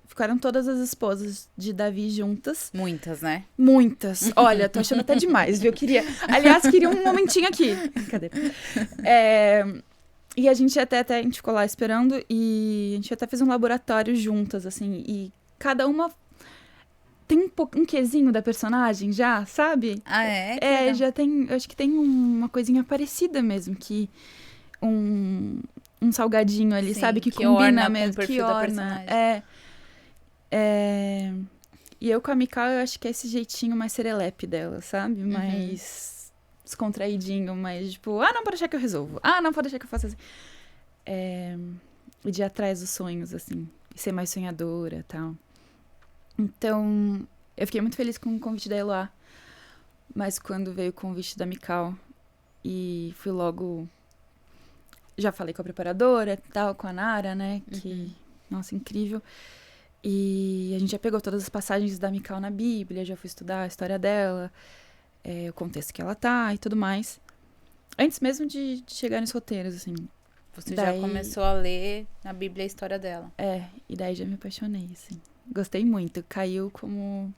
Ficaram todas as esposas de Davi juntas. Muitas, né? Muitas. Olha, tô achando até demais, viu? Aliás, queria um momentinho aqui. Cadê? E a gente a gente ficou lá esperando e a gente até fez um laboratório juntas, assim. E cada uma tem um quezinho da personagem já, sabe? Que legal. Já tem... Eu acho que tem uma coisinha parecida mesmo, que... Um salgadinho ali, Sim, sabe? Que que combina orna com mesmo. o perfil da personagem. E eu com a Mical, eu acho que é esse jeitinho mais serelepe dela, sabe? Mais descontraidinho, mais tipo... não pode deixar que eu resolvo. Não pode deixar que eu faça assim. E de ir atrás dos sonhos, assim. E ser mais sonhadora e tal. Então, eu fiquei muito feliz com o convite da Eloá. Mas quando veio o convite da Mical, e fui logo... Já falei com a preparadora e tal, com a Nara, né? Que, nossa, incrível. E a gente já pegou todas as passagens da Mical na Bíblia, já fui estudar a história dela, o contexto que ela tá e tudo mais. Antes mesmo de chegar nos roteiros, assim. Você já começou a ler na Bíblia a história dela. E daí já me apaixonei, assim. Gostei muito, caiu como...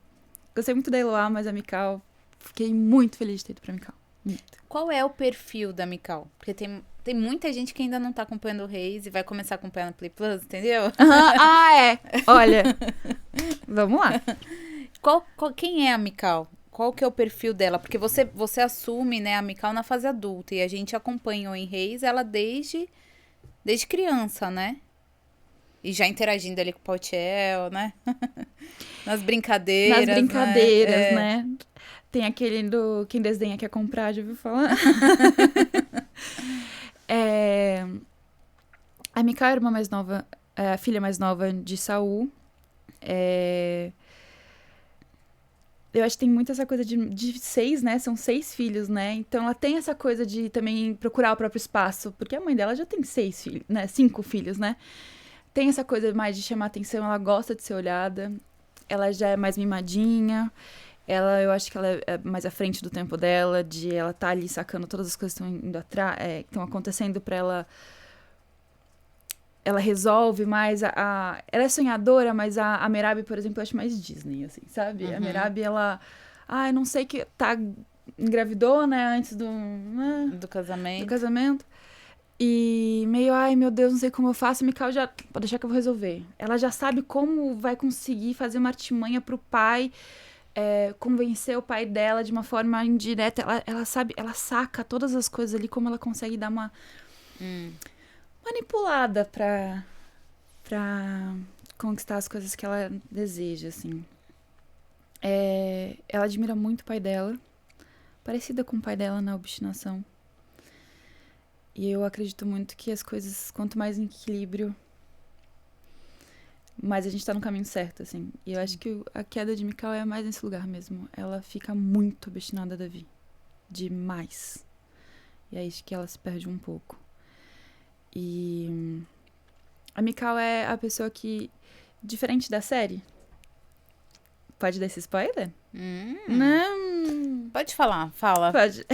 Gostei muito da Eloá, mas a Mical, fiquei muito feliz de ter ido pra Mical. Muito. Qual é o perfil da Mical? Porque tem muita gente que ainda não tá acompanhando o Reis e vai começar a acompanhar no Play Plus, entendeu? Olha, vamos lá. Quem é a Mical? Qual que é o perfil dela? Porque você assume, né, a Mical na fase adulta e a gente acompanhou em Reis ela desde criança, né? E já interagindo ali com o Pautiel, né? Nas brincadeiras, né? Tem aquele do Quem Desdenha Quer Comprar, já ouviu falar? A Mical é a irmã mais nova, a filha mais nova de Saul. Eu acho que tem muito essa coisa de 6, né? São 6 filhos, né? Então ela tem essa coisa de também procurar o próprio espaço. Porque a mãe dela já tem 6 filhos, né? 5 filhos, né? Tem essa coisa mais de chamar atenção, ela gosta de ser olhada. Ela já é mais mimadinha. Ela, eu acho que ela é mais à frente do tempo dela, de ela tá ali sacando todas as coisas que estão indo atrás, que estão acontecendo pra ela. Ela resolve mais ela é sonhadora, mas a Merab, por exemplo, eu acho mais Disney, assim, sabe? Uhum. A Merab, ela... Ai, não sei que... Tá... Engravidou, né? Antes do casamento. E meio, ai, meu Deus, não sei como eu faço. Mikau já... Pode deixar que eu vou resolver. Ela já sabe como vai conseguir fazer uma artimanha pro pai... convencer o pai dela de uma forma indireta. Ela sabe... Ela saca todas as coisas ali, como ela consegue dar uma... manipulada pra conquistar as coisas que ela deseja, assim. Ela admira muito o pai dela, parecida com o pai dela na obstinação. E eu acredito muito que as coisas, quanto mais em equilíbrio, mais a gente tá no caminho certo, assim. E eu acho que a queda de Mikau é mais nesse lugar mesmo. Ela fica muito obstinada a Davi. Demais. E é isso que ela se perde um pouco. E a Mikau é a pessoa que, diferente da série... Pode dar esse spoiler? Não. Pode falar, fala. Pode.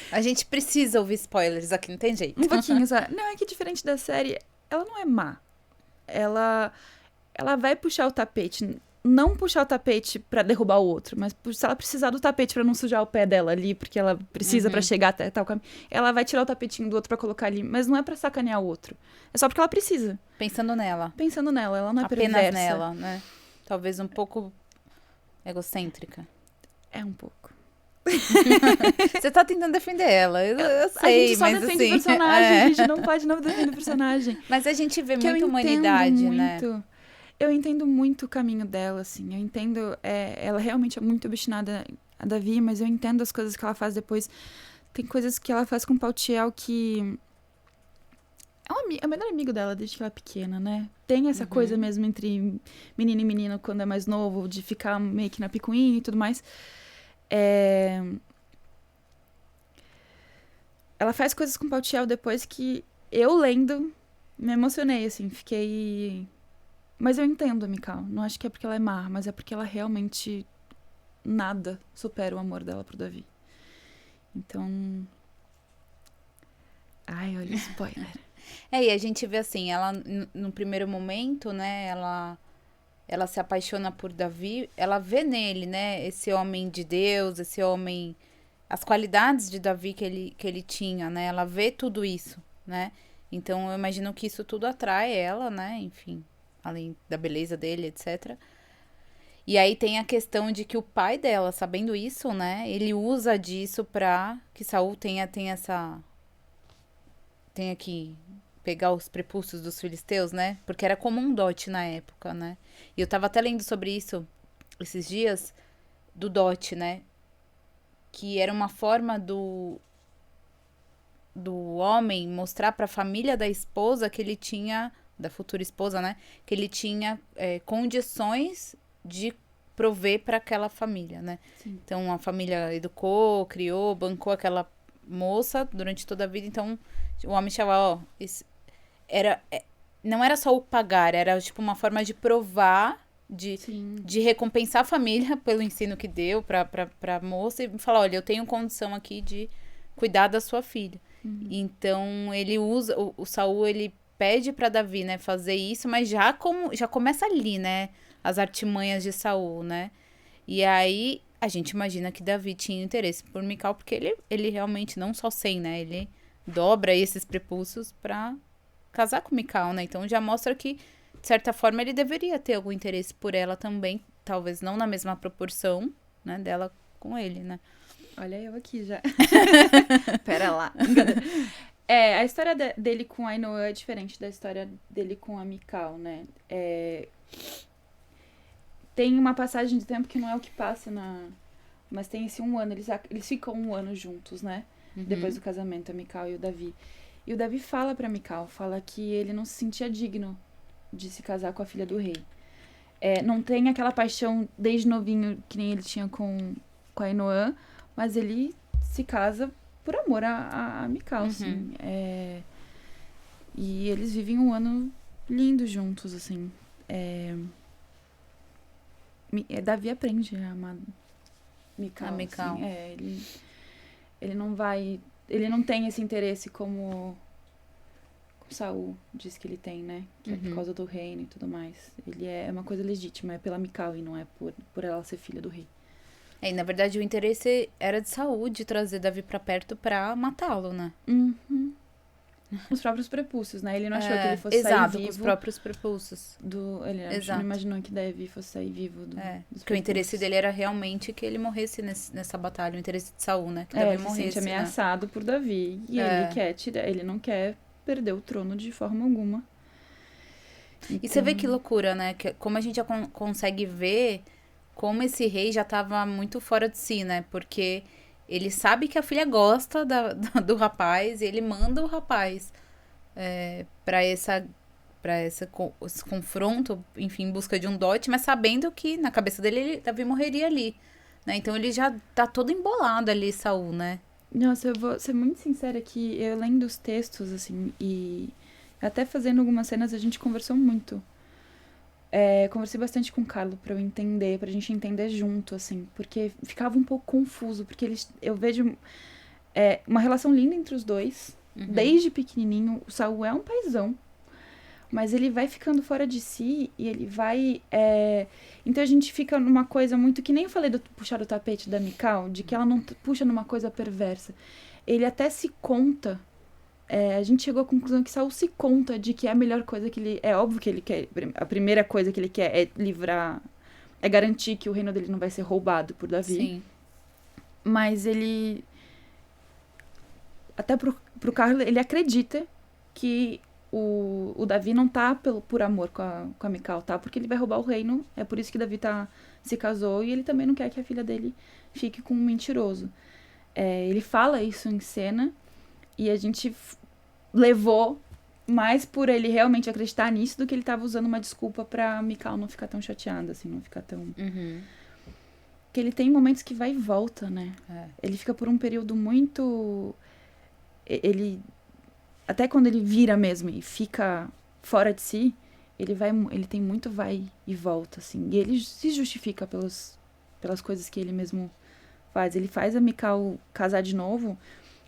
A gente precisa ouvir spoilers aqui, não tem jeito. Um pouquinho, sabe? Não, é que diferente da série, ela não é má. Ela vai puxar o tapete. Não puxar o tapete pra derrubar o outro, mas se ela precisar do tapete pra não sujar o pé dela ali, porque ela precisa pra chegar até tal caminho, ela vai tirar o tapetinho do outro pra colocar ali, mas não é pra sacanear o outro. É só porque ela precisa. Pensando nela. Ela não é apenas perversa. nela, né? Talvez um pouco egocêntrica. É um pouco. Você tá tentando defender ela, eu sei, a gente só mas defende assim... o personagem, a gente não pode não defender o personagem. Mas a gente vê Que muita humanidade, né? Eu entendo muito o caminho dela, assim. Eu entendo... ela realmente é muito obstinada a Davi, mas eu entendo as coisas que ela faz depois. Tem coisas que ela faz com o Paltiel que... É o melhor amigo dela desde que ela é pequena, né? Tem essa coisa mesmo entre menino e menino quando é mais novo, de ficar meio que na picuinha e tudo mais. Ela faz coisas com o Paltiel depois que eu lendo me emocionei, assim. Fiquei... Mas eu entendo a Mikau. Não acho que é porque ela é má, mas é porque ela realmente nada supera o amor dela pro Davi. Então... Ai, olha o spoiler. E a gente vê assim, ela no primeiro momento, né, ela se apaixona por Davi, ela vê nele, né, esse homem de Deus, esse homem, as qualidades de Davi que ele tinha, né, ela vê tudo isso, né, então eu imagino que isso tudo atrai ela, né, enfim, além da beleza dele, etc. E aí tem a questão de que o pai dela, sabendo isso, né, ele usa disso pra que Saul tenha que pegar os prepúcios dos filisteus, né? Porque era comum dote na época, né? E eu tava até lendo sobre isso esses dias, do dote, né? Que era uma forma do homem mostrar pra família da esposa que ele tinha, da futura esposa, né? Que ele tinha condições de prover pra aquela família, né? Sim. Então a família educou, criou, bancou aquela moça durante toda a vida, então o homem chamava, não era só o pagar, era tipo uma forma de provar, de recompensar a família pelo ensino que deu pra moça e falar, olha, eu tenho condição aqui de cuidar da sua filha. Então ele usa, o Saul, ele pede pra Davi, né, fazer isso, mas já começa ali, né, as artimanhas de Saul, né, e aí a gente imagina que Davi tinha interesse por Mical, porque ele realmente não só né, ele dobra esses prepúcios pra casar com Mical, né? Então já mostra que, de certa forma, ele deveria ter algum interesse por ela também, talvez não na mesma proporção, né, dela com ele, né? Olha eu aqui já. Pera lá. A história dele com a Ainoa é diferente da história dele com a Mikau, né? Tem uma passagem de tempo que não é o que passa mas tem esse 1 ano, eles ficam 1 ano juntos, né? Depois do casamento, a Mikau e o Davi. E o Davi fala pra Mikau, fala que ele não se sentia digno de se casar com a filha do rei. Não tem aquela paixão desde novinho que nem ele tinha com a Ainoã, mas ele se casa por amor a Mikau, assim. E eles vivem 1 ano lindo juntos, assim. Davi aprende a amar Mical, A Mical. assim. Ele não vai... Ele não tem esse interesse como Saul diz que ele tem, né? Que é por causa do reino e tudo mais. Ele é uma coisa legítima, é pela Mical e não é por ela ser filha do rei. E na verdade o interesse era de Saúl de trazer Davi pra perto pra matá-lo, né? Os próprios prepúcios, né? Ele não achou que ele fosse exato, sair vivo. com os próprios prepulsos. Ele não imaginou que Davi fosse sair vivo dos Porque o interesse dele era realmente que ele morresse nessa batalha, o interesse de Saúl, né? Que Davi ele se morresse, sente ameaçado por Davi. E ele não quer perder o trono de forma alguma. E você vê que loucura, né? Como a gente já consegue ver como esse rei já tava muito fora de si, né? Porque ele sabe que a filha gosta do rapaz e ele manda o rapaz pra esse confronto, enfim, em busca de um dote, mas sabendo que na cabeça dele Davi morreria ali, né? Então ele já tá todo embolado ali, Saul, né? Nossa, eu vou ser muito sincera que eu lendo os textos, assim, e até fazendo algumas cenas a gente conversou muito. Conversei bastante com o Carlo pra gente entender junto, assim, porque ficava um pouco confuso, porque eu vejo uma relação linda entre os dois, desde pequenininho. O Saul é um paizão, mas ele vai ficando fora de si e ele vai... Então a gente fica numa coisa muito... Que nem eu falei do puxar o tapete da Mical, de que ela não puxa numa coisa perversa. Ele até se conta... a gente chegou à conclusão que Saul se conta de que é a melhor coisa que ele... É óbvio que ele quer... A primeira coisa que ele quer é livrar... É garantir que o reino dele não vai ser roubado por Davi. Sim. Mas ele... Até pro Carlo, ele acredita que o Davi não tá por amor com a Mical, tá? Porque ele vai roubar o reino. É por isso que Davi se casou. E ele também não quer que a filha dele fique com um mentiroso. Ele fala isso em cena. E a gente levou mais por ele realmente acreditar nisso do que ele tava usando uma desculpa pra Mical não ficar tão chateada, assim, não ficar tão... Porque ele tem momentos que vai e volta, né? Ele fica por um período muito... Até quando ele vira mesmo e fica fora de si, ele tem muito vai e volta, assim. E ele se justifica pelas coisas que ele mesmo faz. Ele faz a Mical casar de novo...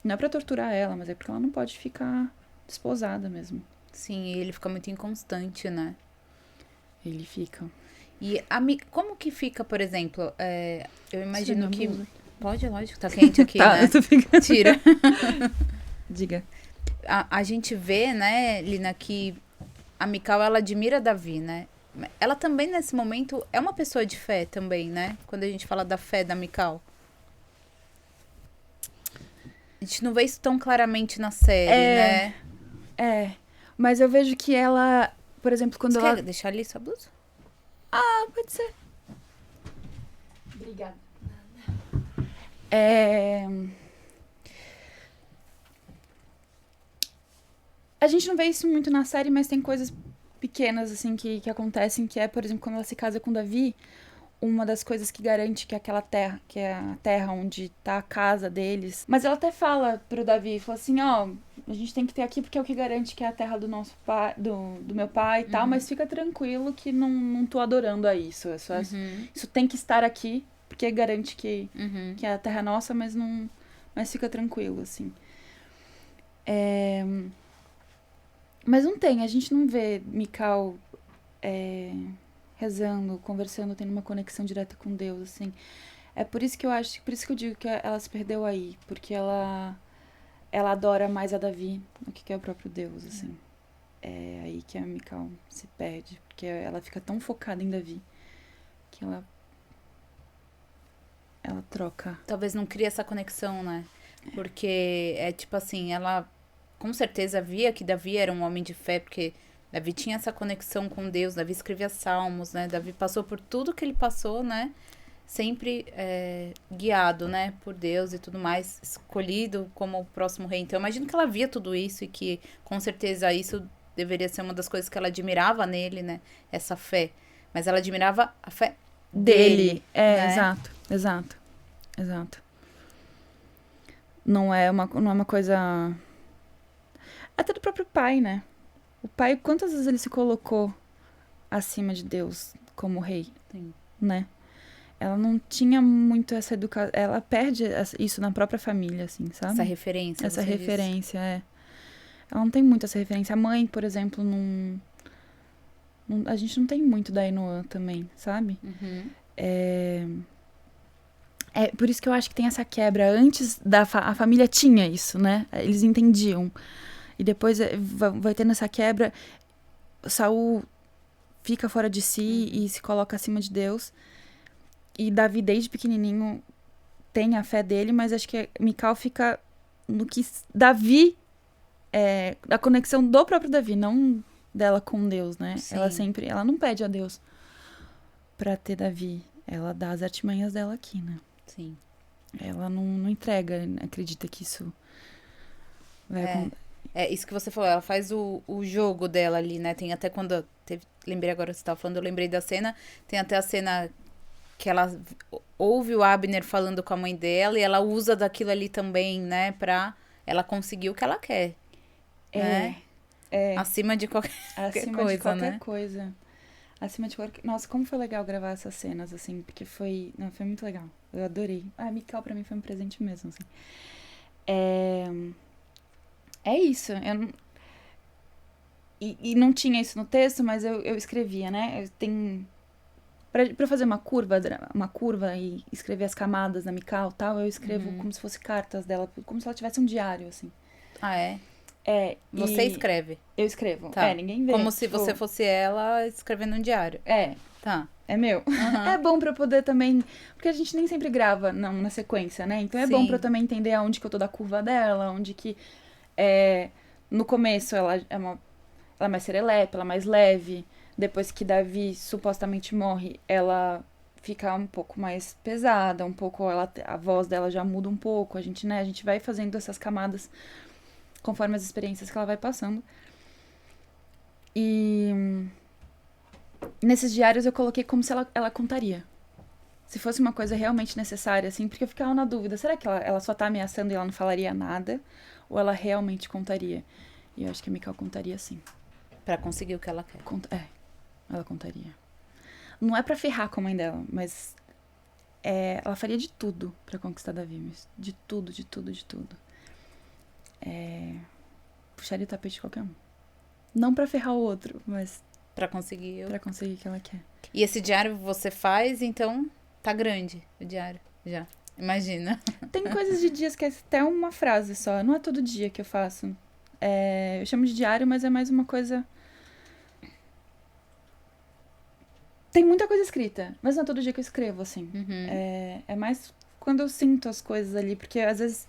Não é pra torturar ela, mas é porque ela não pode ficar desposada mesmo. Sim, e ele fica muito inconstante, né? Ele fica. E como que fica, por exemplo, eu imagino que... Blusa. Pode, lógico, tá quente aqui, Tá, né? eu tô ficando... Tira. Diga. A gente vê, né, Lina, que a Mical, ela admira Davi, né? Ela também, nesse momento, é uma pessoa de fé também, né? Quando a gente fala da fé da Mical. A gente não vê isso tão claramente na série, né? Mas eu vejo que ela, por exemplo, quando Você ela... quer deixar ali sua blusa? Ah, pode ser. Obrigada. A gente não vê isso muito na série, mas tem coisas pequenas, assim, que acontecem, que é, por exemplo, quando ela se casa com Davi, uma das coisas que garante que aquela terra, que é a terra onde tá a casa deles. Mas ela até fala pro Davi, fala assim, ó, a gente tem que ter aqui porque é o que garante que é a terra do nosso pai, do meu pai e tal, mas fica tranquilo que não tô adorando a isso. Isso tem que estar aqui, porque garante que é a terra nossa, mas fica tranquilo, assim. Mas a gente não vê Mical rezando, conversando, tendo uma conexão direta com Deus, assim. É por isso que eu digo que ela se perdeu aí, porque ela adora mais a Davi do que é o próprio Deus, assim. É aí que a Mical se perde, porque ela fica tão focada em Davi que ela troca. Talvez não crie essa conexão, né? Porque é tipo assim, ela com certeza via que Davi era um homem de fé, porque Davi tinha essa conexão com Deus, Davi escrevia salmos, né? Davi passou por tudo que ele passou, né? Sempre guiado, né? Por Deus e tudo mais, escolhido como o próximo rei. Então, eu imagino que ela via tudo isso e que, com certeza, isso deveria ser uma das coisas que ela admirava nele, né? Essa fé. Mas ela admirava a fé dele. Né? Exato. Não é uma coisa... Até do próprio pai, né? O pai, quantas vezes ele se colocou acima de Deus como rei? Sim. Né? ela não tinha muito essa educação. Ela perde isso na própria família, assim, sabe? Essa referência. Essa você diz. referência, é. Ela não tem muito essa referência. A mãe, por exemplo, a gente não tem muito da Ainoa também, sabe? Uhum. É por isso que eu acho que tem essa quebra. Antes, a família tinha isso, né? Eles entendiam. E depois vai tendo essa quebra. Saul fica fora de si e se coloca acima de Deus. E Davi, desde pequenininho, tem a fé dele, mas acho que Mical fica no que Davi... a conexão do próprio Davi, não dela com Deus, né? Sim. Ela não pede a Deus pra ter Davi. Ela dá as artimanhas dela aqui, né? Sim. Ela não entrega, acredita que isso vai... É isso que você falou, ela faz o jogo dela ali, né? Tem até quando... lembrei agora que você estava falando, eu lembrei da cena. Tem até a cena que ela ouve o Abner falando com a mãe dela e ela usa daquilo ali também, né? Pra ela conseguir o que ela quer. Né? Acima de qualquer Acima de qualquer né? coisa. Acima de qualquer... Nossa, como foi legal gravar essas cenas, assim, porque foi muito legal. Eu adorei. Mical pra mim foi um presente mesmo, assim. É isso. E não tinha isso no texto, mas eu escrevia, né? Pra fazer uma curva e escrever as camadas na Mical e tal, eu escrevo como se fosse cartas dela, como se ela tivesse um diário, assim. Ah, é? Você E escreve? eu escrevo. Tá. Ninguém vê. Como se você fosse ela escrevendo um diário. Tá. É meu. Uhum. É bom pra eu poder também... Porque a gente nem sempre grava na sequência, né? Então é bom pra eu também entender aonde que eu tô da curva dela, onde que... no começo ela é mais serelepe, ela é mais leve. Depois que Davi supostamente morre, ela fica um pouco mais pesada, um pouco... a voz dela já muda um pouco. A gente vai fazendo essas camadas conforme as experiências que ela vai passando. E... nesses diários eu coloquei como se ela contaria. Se fosse uma coisa realmente necessária, assim, porque eu ficava na dúvida, será que ela só tá ameaçando e ela não falaria nada? Ou ela realmente contaria? E eu acho que a Mical contaria sim. Pra conseguir o que ela quer. Ela contaria. Não é pra ferrar com a mãe dela, mas ela faria de tudo pra conquistar Davi. De tudo, de tudo, de tudo. Puxaria o tapete de qualquer um. Não pra ferrar o outro, mas... pra conseguir o que ela quer. E esse diário você faz, então tá grande o diário, já. Imagina. Tem coisas de dias que é até uma frase só. Não é todo dia que eu faço. Eu chamo de diário, mas é mais uma coisa... Tem muita coisa escrita, mas não é todo dia que eu escrevo, assim. Uhum. É mais quando eu sinto as coisas ali, porque às vezes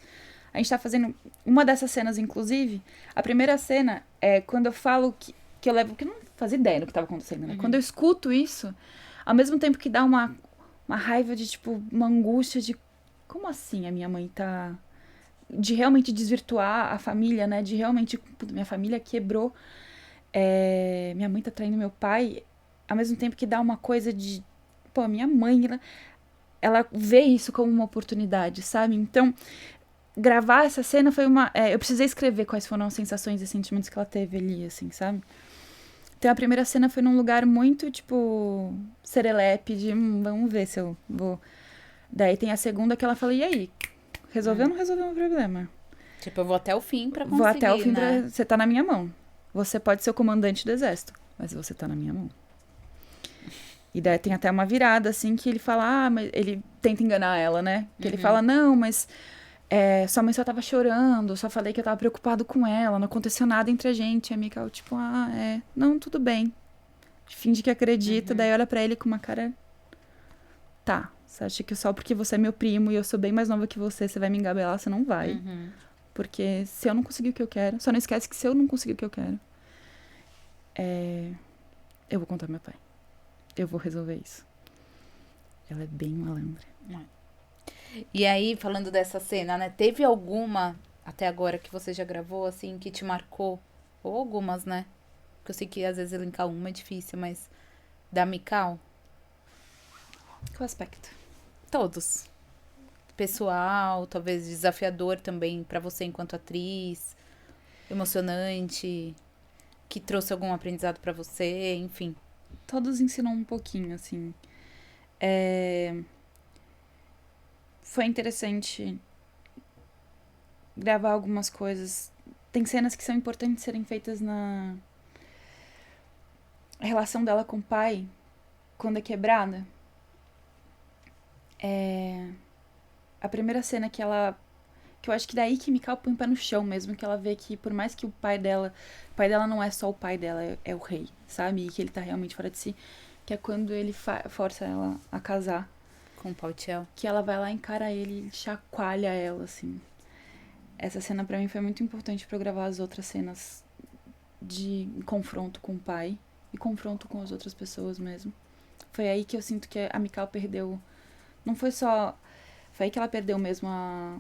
a gente tá fazendo... Uma dessas cenas, inclusive, a primeira cena é quando eu falo que eu levo... Porque eu não fazia ideia do que tava acontecendo, né? Quando eu escuto isso, ao mesmo tempo que dá uma raiva de, tipo, uma angústia de... Como assim a minha mãe tá... De realmente desvirtuar a família, né? De realmente... Minha família quebrou. Minha mãe tá traindo meu pai. Ao mesmo tempo que dá uma coisa de... Pô, minha mãe, ela vê isso como uma oportunidade, sabe? Então, gravar essa cena foi uma... eu precisei escrever quais foram as sensações e sentimentos que ela teve ali, assim, sabe? Então, a primeira cena foi num lugar muito, tipo... serelepe, de... vamos ver se eu vou... Daí tem a segunda que ela fala, e aí? Resolveu ou não resolveu o meu problema? Tipo, eu vou até o fim pra conseguir, vou até o fim né? Você tá na minha mão. Você pode ser o comandante do exército, mas você tá na minha mão. E daí tem até uma virada, assim, que ele fala... mas ele tenta enganar ela, né? Que ele fala, não, mas... sua mãe só tava chorando, só falei que eu tava preocupado com ela, não aconteceu nada entre a gente. E a Mical, tipo, não, tudo bem. Finge que acredita, daí olha pra ele com uma cara... Tá, você acha que só porque você é meu primo e eu sou bem mais nova que você vai me engabelar? Você não vai. Porque se eu não conseguir o que eu quero... Só não esquece que se eu não conseguir o que eu quero... eu vou contar pro meu pai. Eu vou resolver isso. Ela é bem malandra. E aí, falando dessa cena, né? Teve alguma, até agora, que você já gravou, assim, que te marcou? Ou algumas, né? Porque eu sei que às vezes elencar uma é difícil, mas... Da Mical? Qual aspecto? Todos. Pessoal, talvez desafiador também pra você enquanto atriz. Emocionante. Que trouxe algum aprendizado pra você, enfim. Todos ensinam um pouquinho, assim. foi interessante gravar algumas coisas. Tem cenas que são importantes serem feitas na relação dela com o pai, quando é quebrada. A primeira cena que ela... Que eu acho que daí que Mikau põe o pé no chão mesmo, que ela vê que por mais que o pai dela não é só o pai dela, é o rei, sabe? E que ele tá realmente fora de si. Que é quando ele força ela a casar. Com o Pautiel. Que ela vai lá, encara ele e chacoalha ela, assim. Essa cena pra mim foi muito importante pra eu gravar as outras cenas de confronto com o pai e confronto com as outras pessoas mesmo. Foi aí que eu sinto que a Mikau perdeu... Não foi só... Foi aí que ela perdeu mesmo a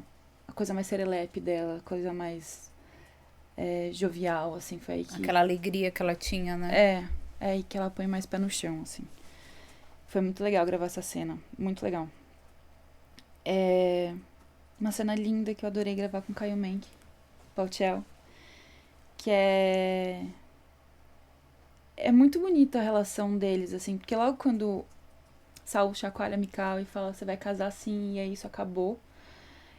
coisa mais serelepe dela, a coisa mais jovial, assim. Foi aí que... Aquela alegria que ela tinha, né? É aí que ela põe mais pé no chão, assim. Foi muito legal gravar essa cena. Muito legal. Uma cena linda que eu adorei gravar com Caio Menck, Pautiel. Que é muito bonita a relação deles, assim. Porque logo quando Saul chacoalha Mikau e fala, você vai casar sim, e aí isso acabou.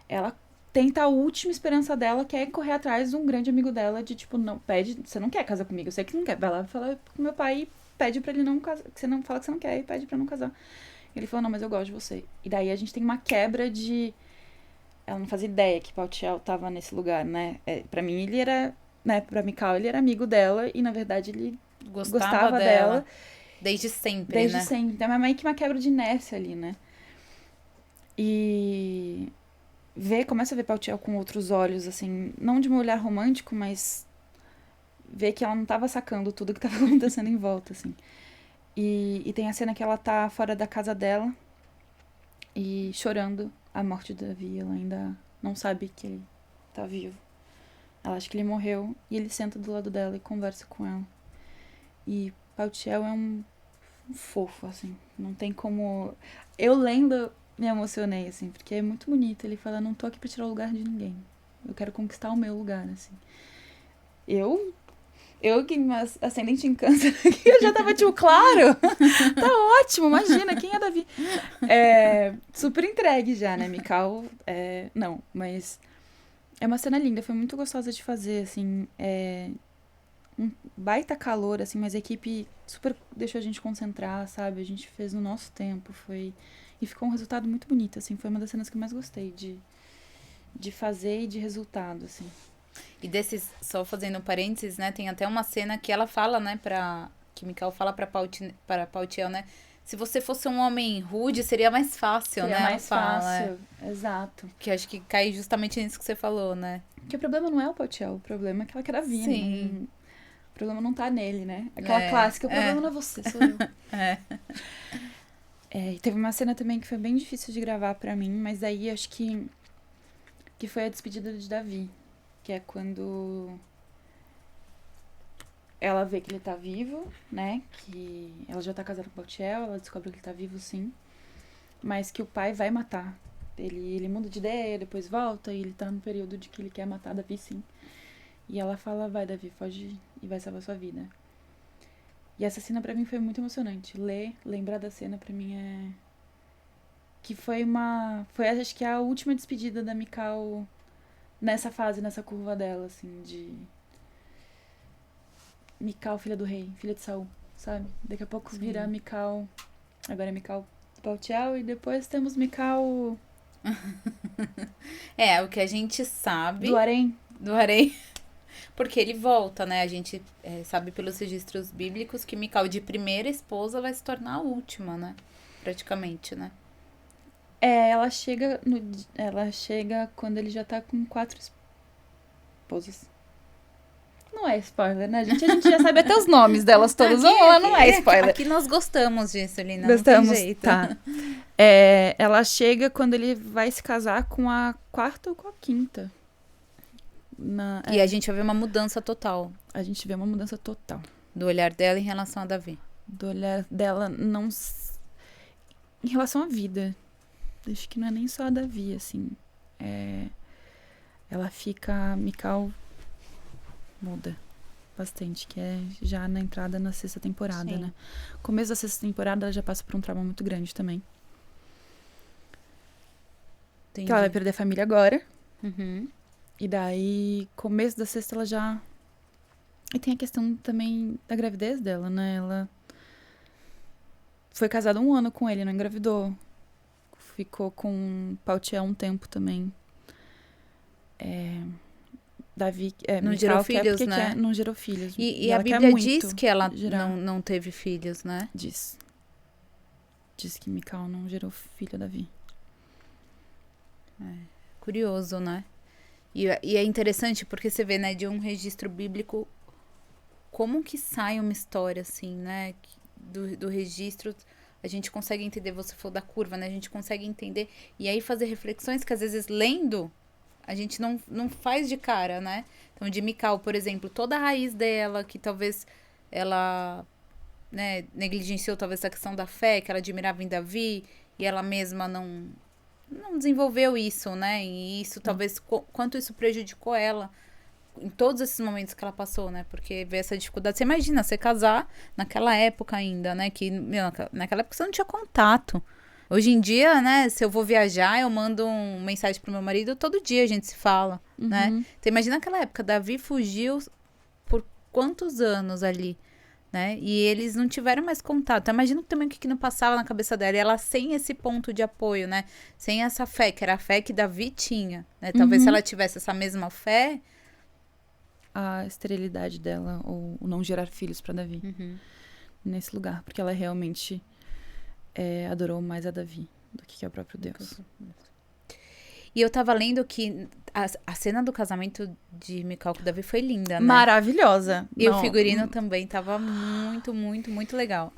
Ela tenta a última esperança dela, que é correr atrás de um grande amigo dela, de tipo, não, pede, você não quer casar comigo, eu sei que não quer. Vai lá falar com meu pai e pede pra ele não casar, que você não fala que você não quer, e pede pra não casar. Ele falou, não, mas eu gosto de você. E daí a gente tem uma quebra de... Ela não fazia ideia que Pautiel tava nesse lugar, né? Pra mim ele era, né, pra Mikau ele era amigo dela, e na verdade ele gostava dela. Desde sempre, Desde né? sempre. Então é meio que uma quebra de inércia ali, né? E... começa a ver Pautiel com outros olhos, assim, não de um olhar romântico, mas ver que ela não tava sacando tudo que tava acontecendo em volta, assim. E tem a cena que ela tá fora da casa dela e chorando a morte de Davi. Ela ainda não sabe que ele tá vivo. Ela acha que ele morreu e ele senta do lado dela e conversa com ela. E Pautiel é um fofo, assim, não tem como... Eu lendo... me emocionei, assim, porque é muito bonito. Ele fala, não tô aqui pra tirar o lugar de ninguém. Eu quero conquistar o meu lugar, assim. Eu que me ascendente em câncer aqui, eu já tava tipo, claro! Tá ótimo, imagina, quem é Davi? Super entregue já, né, Mikau? Não, mas é uma cena linda, foi muito gostosa de fazer, assim. Um baita calor, assim, mas a equipe super deixou a gente concentrar, sabe? A gente fez no nosso tempo, e ficou um resultado muito bonito, assim. Foi uma das cenas que eu mais gostei de fazer e de resultado, assim. E desses, só fazendo parênteses, né? Tem até uma cena que ela fala, né? Que Mikau fala pra Pautiel, né? Se você fosse um homem rude, seria mais fácil, seria né? Mais fácil, exato. Que acho que cai justamente nisso que você falou, né? Porque o problema não é o Pautiel, o problema é que ela quer a Vini. Sim. O problema não tá nele, né? Aquela clássica, o problema não é você, sou eu. E teve uma cena também que foi bem difícil de gravar pra mim, mas daí acho que foi a despedida de Davi. Que é quando ela vê que ele tá vivo, né? Que ela já tá casada com o Pautiel, ela descobre que ele tá vivo, sim. Mas que o pai vai matar. Ele muda de ideia, depois volta, e ele tá no período de que ele quer matar Davi, sim. E ela fala, vai, Davi, foge e vai salvar sua vida. E essa cena pra mim foi muito emocionante. Lembrar da cena pra mim que foi acho que a última despedida da Mikau nessa fase, nessa curva dela, assim, de... Mikau, filha do rei, filha de Saul, sabe? Daqui a pouco vira Mikau... Agora é Mikau Pautiel e depois temos Mikau... o que a gente sabe... Do Harém. Porque ele volta, né? A gente sabe pelos registros bíblicos que Mikau, de primeira esposa, vai se tornar a última, né? Praticamente, né? Ela chega quando ele já tá com 4 esposas. Não é spoiler, né, gente? A gente já sabe até os nomes delas todas. Não é spoiler. Aqui nós gostamos disso, Lina. Gostamos, não tem jeito. Tá. Ela chega quando ele vai se casar com a 4ª ou com a 5ª. E a gente vai ver uma mudança total. A gente vê uma mudança total. Do olhar dela em relação a Davi. Do olhar dela, não... Em relação à vida. Acho que não é nem só a Davi, assim. Ela fica... Mikau muda bastante, que é já na entrada na 6ª temporada, Sim. né? Começo da 6ª temporada, ela já passa por um trauma muito grande também. Entendi. Que ela vai perder a família agora. Uhum. E daí, começo da sexta, ela já... E tem a questão também da gravidez dela, né? Ela foi casada 1 ano com ele, não engravidou. Ficou com Pautier um tempo também. Davi, Não Mical gerou quer filhos, porque né? quer, não gerou filhos. E a ela quer Bíblia muito diz que ela gerar. não teve filhos, né? Diz. Diz que Mical não gerou filho a Davi. Curioso, né? E é interessante porque você vê, né, de um registro bíblico, como que sai uma história assim, né? Do registro, a gente consegue entender, você falou da curva, né? A gente consegue entender e aí fazer reflexões que às vezes lendo, a gente não faz de cara, né? Então, de Mical, por exemplo, toda a raiz dela, que talvez ela, né, negligenciou talvez a questão da fé, que ela admirava em Davi, e ela mesma não desenvolveu isso, né? E isso talvez, quanto isso prejudicou ela em todos esses momentos que ela passou, né? Porque vê essa dificuldade. Você imagina, você casar naquela época ainda, né? Que, naquela época você não tinha contato. Hoje em dia, né? Se eu vou viajar, eu mando uma mensagem pro meu marido, todo dia a gente se fala, né? Então imagina naquela época, Davi fugiu por quantos anos ali, né? E eles não tiveram mais contato. Então, imagina também o que não passava na cabeça dela. E ela sem esse ponto de apoio, né? Sem essa fé, que era a fé que Davi tinha, né? Talvez se ela tivesse essa mesma fé... A esterilidade dela, ou o não gerar filhos pra Davi. Nesse lugar. Porque ela realmente adorou mais a Davi do que ao próprio Deus. E eu tava lendo que a cena do casamento de Mical com Davi foi linda, né? Maravilhosa. E o figurino também tava muito, muito, muito legal.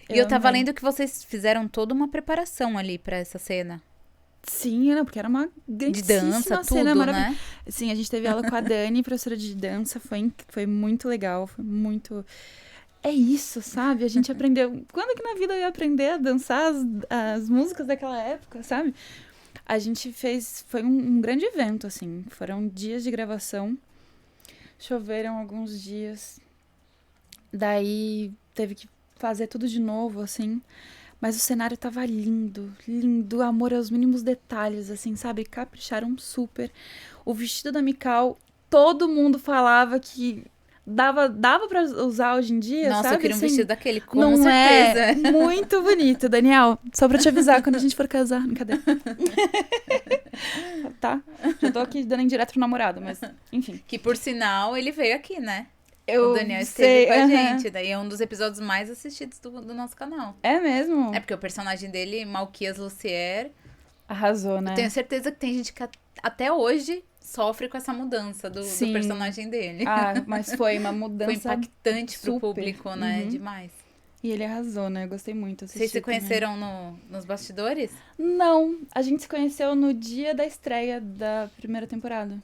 E eu tava lendo que vocês fizeram toda uma preparação ali pra essa cena. Sim, não, porque era uma de dança, cena tudo, né? Sim, a gente teve aula com a Dani, professora de dança, foi muito legal, foi muito... É isso, sabe? A gente aprendeu... Quando que na vida eu ia aprender a dançar as músicas daquela época, sabe? A gente fez... Foi um grande evento, assim. Foram dias de gravação. Choveram alguns dias. Daí teve que fazer tudo de novo, assim. Mas o cenário tava lindo, lindo, amor aos mínimos detalhes, assim, sabe? Capricharam super. O vestido da Mical, todo mundo falava que dava pra usar hoje em dia, Nossa, sabe? eu queria um assim, vestido daquele, com não certeza. É muito bonito, Daniel. Só pra te avisar quando a gente for casar. Cadê? Tá? Já tô aqui dando indireto pro namorado, mas enfim. Que por sinal, ele veio aqui, né? O Daniel esteve com a gente. Daí é um dos episódios mais assistidos do nosso canal. É mesmo? É porque o personagem dele, Malquias Lucier... Arrasou, né? Eu tenho certeza que tem gente que até hoje sofre com essa mudança do personagem dele. Mas foi uma mudança foi impactante super. Pro público, né? Demais. E ele arrasou, né? Eu gostei muito. Vocês se conheceram nos bastidores? Não, a gente se conheceu no dia da estreia da primeira temporada.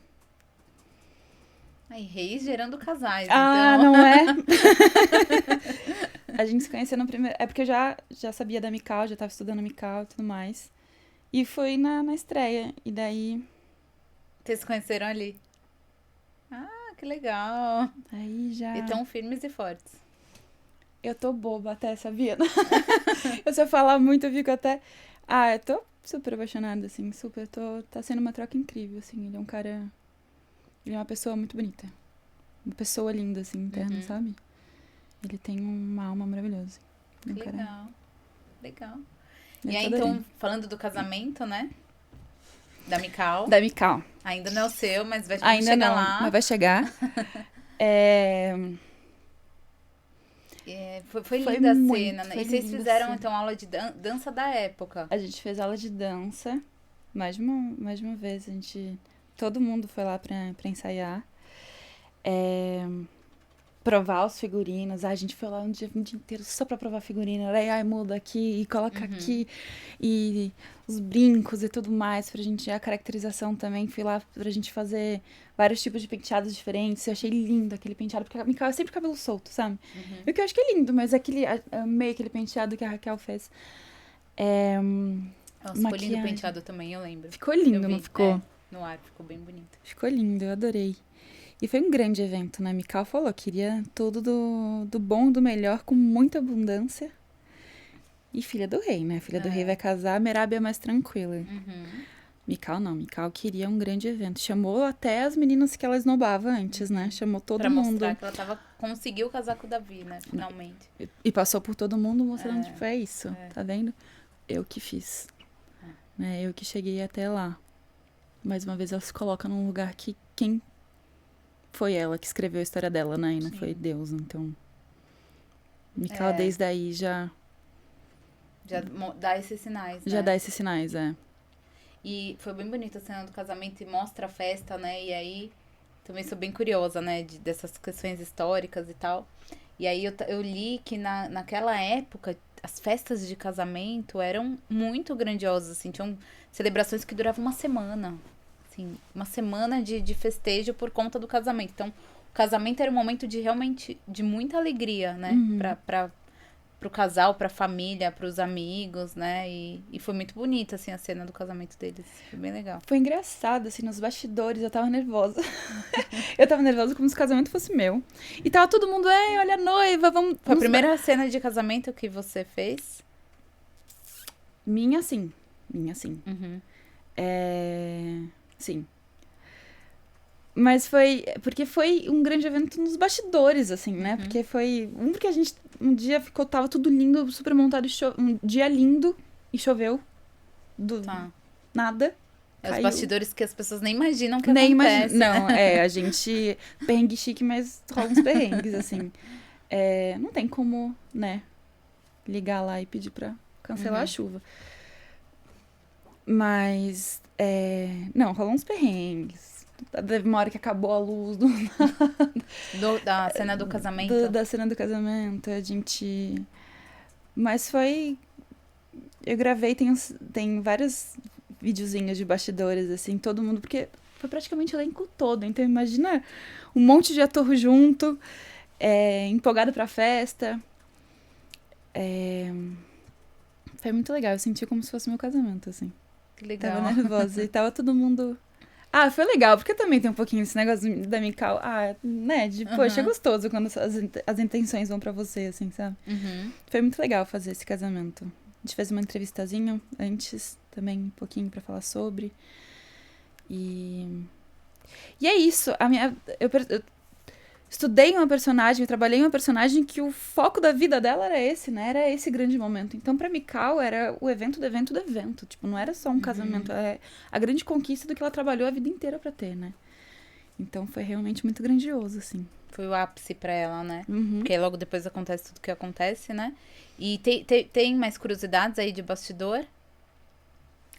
Aí, Reis gerando casais, então. Não é? A gente se conheceu no primeiro... É porque eu já sabia da Mical, já tava estudando Mical e tudo mais. E foi na estreia. E daí... Vocês se conheceram ali? Ah, que legal. Aí já... E tão firmes e fortes. Eu tô boba até, sabia? Se eu falar muito, eu fico até... eu tô super apaixonada, assim, super. Tá sendo uma troca incrível, assim. Ele é um cara... Ele é uma pessoa muito bonita. Uma pessoa linda, assim, interna, sabe? Ele tem uma alma maravilhosa. Legal. Legal. E aí, então, falando do casamento, né? Da Mical. Da Mical. Ainda não é o seu, mas vai Ainda chegar não, lá. Mas vai chegar. Foi linda a cena, né? E vocês fizeram, então, aula de dança da época. A gente fez aula de dança. Mais de uma vez. Todo mundo foi lá pra ensaiar. Provar os figurinos. A gente foi lá um dia inteiro só pra provar figurino. Aí muda aqui e coloca aqui. E os brincos e tudo mais pra gente. A caracterização também. Fui lá pra gente fazer vários tipos de penteados diferentes. Eu achei lindo aquele penteado. Porque a Mical é sempre cabelo solto, sabe? O que eu acho que é lindo, mas amei aquele penteado que a Raquel fez. Nossa, ficou lindo o penteado também, eu lembro. Ficou lindo, não ficou? No ar, ficou bem bonito. Ficou lindo, eu adorei. E foi um grande evento, né? Mical falou, queria tudo do bom, do melhor, com muita abundância. E filha do rei, né? Filha do rei vai casar, a Merab é mais tranquila. Mikau queria um grande evento. Chamou até as meninas que ela esnobava antes, né? Chamou todo Pra mundo. mostrar que ela conseguiu casar com o Davi, né? Finalmente. E passou por todo mundo mostrando, tipo, é isso, tá vendo? Eu que fiz. Né? Eu que cheguei até lá. Mais uma vez, ela se coloca num lugar que quem foi ela que escreveu a história dela, né? E não foi Deus, então... Mikau, desde aí, já dá esses sinais, né? já dá esses sinais, E foi bem bonita a cena do casamento e mostra a festa, né? E aí, também sou bem curiosa, né? Dessas questões históricas e tal. E aí, eu li que naquela época, as festas de casamento eram muito grandiosas, assim. Tinham celebrações que duravam uma semana. Assim, uma semana de festejo por conta do casamento. Então, o casamento era um momento realmente de muita alegria, né? Pro casal, pra família, pros amigos, né? E foi muito bonita, assim, a cena do casamento deles. Foi bem legal. Foi engraçado, assim, nos bastidores, eu tava nervosa. Eu tava nervosa como se o casamento fosse meu. E tava todo mundo, olha a noiva, vamos... Foi a primeira cena de casamento que você fez? Minha, sim. Uhum. Sim. Mas porque foi um grande evento nos bastidores, assim, né? Porque porque a gente um dia tava tudo lindo, super montado, um dia lindo e choveu. Nada. Os bastidores que as pessoas nem imaginam que nem acontece. Não, a gente... Perrengue chique, mas rola uns perrengues, assim. Não tem como, né? Ligar lá e pedir pra cancelar a chuva. Mas... não, rolou uns perrengues. Teve uma hora que acabou a luz da cena do casamento? Da cena do casamento, a gente... Mas foi... Eu gravei, tem vários videozinhos de bastidores, assim, todo mundo... Porque foi praticamente o elenco todo, então imagina um monte de ator junto, empolgado pra festa. Foi muito legal, eu senti como se fosse meu casamento, assim. Que legal. Tava nervosa e tava todo mundo... foi legal, porque também tem um pouquinho esse negócio da Mikau. Né? Poxa, é gostoso quando as intenções vão pra você, assim, sabe? Foi muito legal fazer esse casamento. A gente fez uma entrevistazinha antes, também um pouquinho pra falar sobre. E é isso. Eu estudei uma personagem, eu trabalhei uma personagem que o foco da vida dela era esse, né? Era esse grande momento. Então, pra Mikau, era o evento do evento do evento. Tipo, não era só um casamento. É a grande conquista do que ela trabalhou a vida inteira pra ter, né? Então, foi realmente muito grandioso, assim. Foi o ápice pra ela, né? Porque logo depois acontece tudo que acontece, né? E tem mais curiosidades aí de bastidor?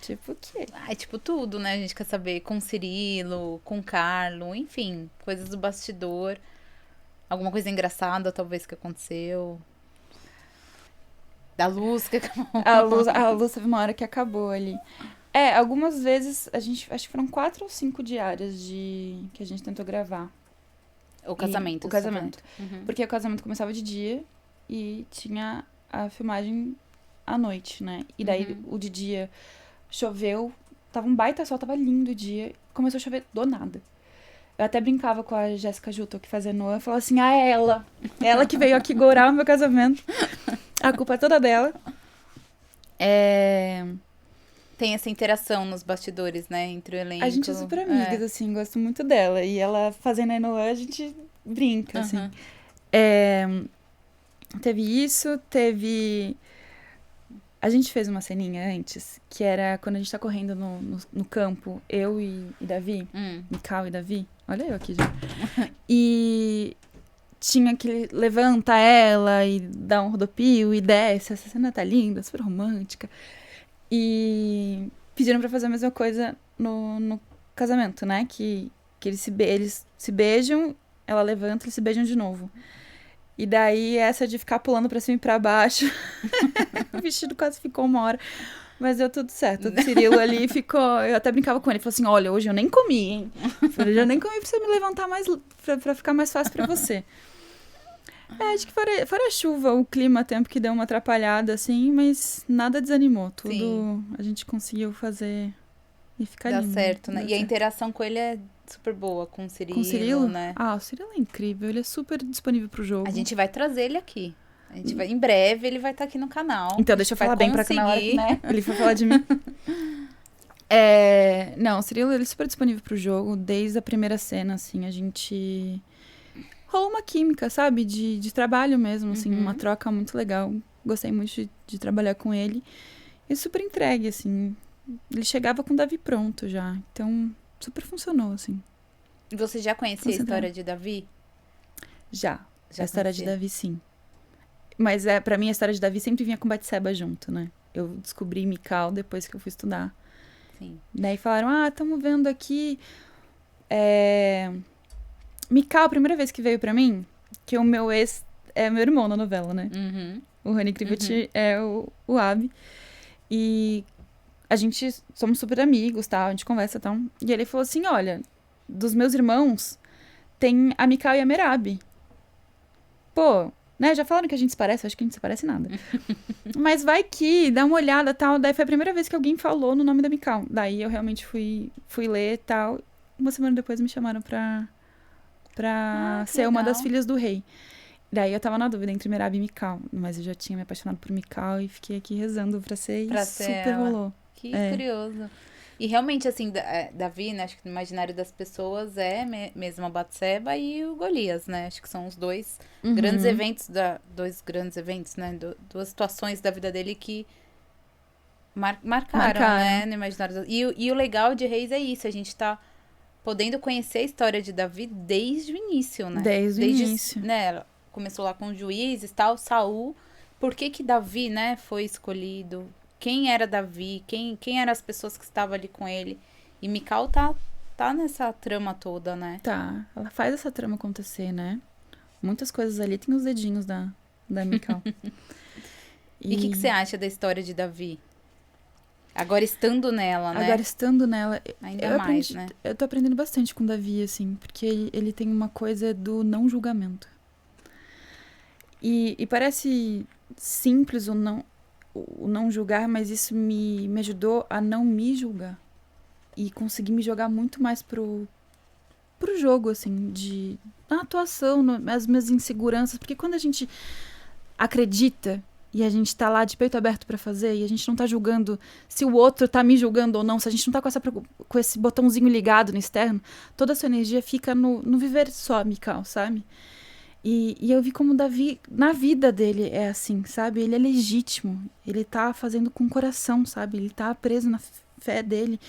Tipo o quê? Tipo tudo, né? A gente quer saber com o Cirilo, com o Carlo, enfim, coisas do bastidor. Alguma coisa engraçada, talvez, que aconteceu. Da luz que acabou. A luz teve uma hora que acabou ali. Algumas vezes, acho que foram 4 ou 5 diárias que a gente tentou gravar. O casamento. O casamento. Porque o casamento começava de dia e tinha a filmagem à noite, né? E daí, o de dia choveu, tava um baita sol, tava lindo o dia, começou a chover do nada. Eu até brincava com a Jéssica Juto, que fazia Noah, e falava assim, é ela que veio aqui gourar o meu casamento. A culpa é toda dela. Tem essa interação nos bastidores, né, entre o elenco. A gente é super amigas, assim, gosto muito dela. E ela fazendo a Noah, a gente brinca, assim. Teve isso, A gente fez uma ceninha antes, que era quando a gente tá correndo no campo, eu e Davi, Mikau e Davi. Olha eu aqui já. E tinha que levanta ela e dá um rodopio e desce. Essa cena tá linda, super romântica. E pediram pra fazer a mesma coisa no casamento, né? Que eles se beijam, ela levanta, eles se beijam de novo. E daí, essa de ficar pulando pra cima e pra baixo. O vestido quase ficou uma hora. Mas deu tudo certo. O Cirilo ali ficou... Eu até brincava com ele. Falou assim, olha, hoje eu nem comi, hein? Eu já nem comi pra você me levantar mais... Pra ficar mais fácil pra você. Acho que fora a chuva, o clima, o tempo que deu uma atrapalhada, assim. Mas nada desanimou. Tudo a gente conseguiu fazer e ficar lindo. Dá certo, né? E a interação com ele é super boa, com o Cirilo, né? O Cirilo é incrível. Ele é super disponível pro jogo. A gente vai trazer ele aqui. Em breve ele vai estar aqui no canal. Então, deixa eu falar bem pra canal, né? Ele foi falar de mim. Não, seria ele super disponível pro jogo. Desde a primeira cena, assim, a gente... Rolou uma química, sabe? De trabalho mesmo, assim, uma troca muito legal. Gostei muito de trabalhar com ele. E super entregue, assim. Ele chegava com o Davi pronto já. Então, super funcionou, assim. E você já conhecia a história de Davi? Já. Já a história conhecia? de Davi, sim. Mas pra mim, a história de Davi sempre vinha com Batseba junto, né? Eu descobri Mical depois que eu fui estudar. Sim. Daí falaram, estamos vendo aqui... Mical, a primeira vez que veio pra mim, que o meu ex é meu irmão na novela, né? O Rani Krivoet é o Abi. E a gente somos super amigos, tal, a gente conversa, tal. E ele falou assim, olha, dos meus irmãos, tem a Mical e a Merab. Pô, né, já falaram que a gente se parece, acho que a gente se parece nada. Mas vai que, dá uma olhada, tal. Daí foi a primeira vez que alguém falou no nome da Mical. Daí eu realmente fui ler, tal. Uma semana depois me chamaram pra ser uma das filhas do rei. Daí eu tava na dúvida entre Merab e Mical. Mas eu já tinha me apaixonado por Mical e fiquei aqui rezando pra ser e super rolou. Que curioso. E realmente, assim, Davi, né? Acho que no imaginário das pessoas é mesmo a Batseba e o Golias, né? Acho que são os dois grandes eventos, dois grandes eventos, né? Duas situações da vida dele que marcaram, né? No imaginário. E o legal de Reis é isso, a gente tá podendo conhecer a história de Davi desde o início, né? Desde o início. Né, começou lá com os juízes e tal, Saul. Por que Davi, né, foi escolhido? Quem era Davi? Quem eram as pessoas que estavam ali com ele? E Mical tá nessa trama toda, né? Tá, ela faz essa trama acontecer, né? Muitas coisas ali, tem os dedinhos da Mical. E o que você acha da história de Davi? Agora estando nela, né? Agora estando nela, ainda mais, né? Eu tô aprendendo bastante com o Davi, assim, porque ele tem uma coisa do não julgamento. E parece simples o não julgar, mas isso me ajudou a não me julgar. E conseguir me jogar muito mais pro jogo, assim, na atuação, nas minhas inseguranças. Porque quando a gente acredita e a gente tá lá de peito aberto pra fazer e a gente não tá julgando se o outro tá me julgando ou não, se a gente não tá com esse botãozinho ligado no externo, toda a sua energia fica no viver só, Mical, sabe? E eu vi como o Davi, na vida dele, é assim, sabe? Ele é legítimo. Ele tá fazendo com o coração, sabe? Ele tá preso na fé dele.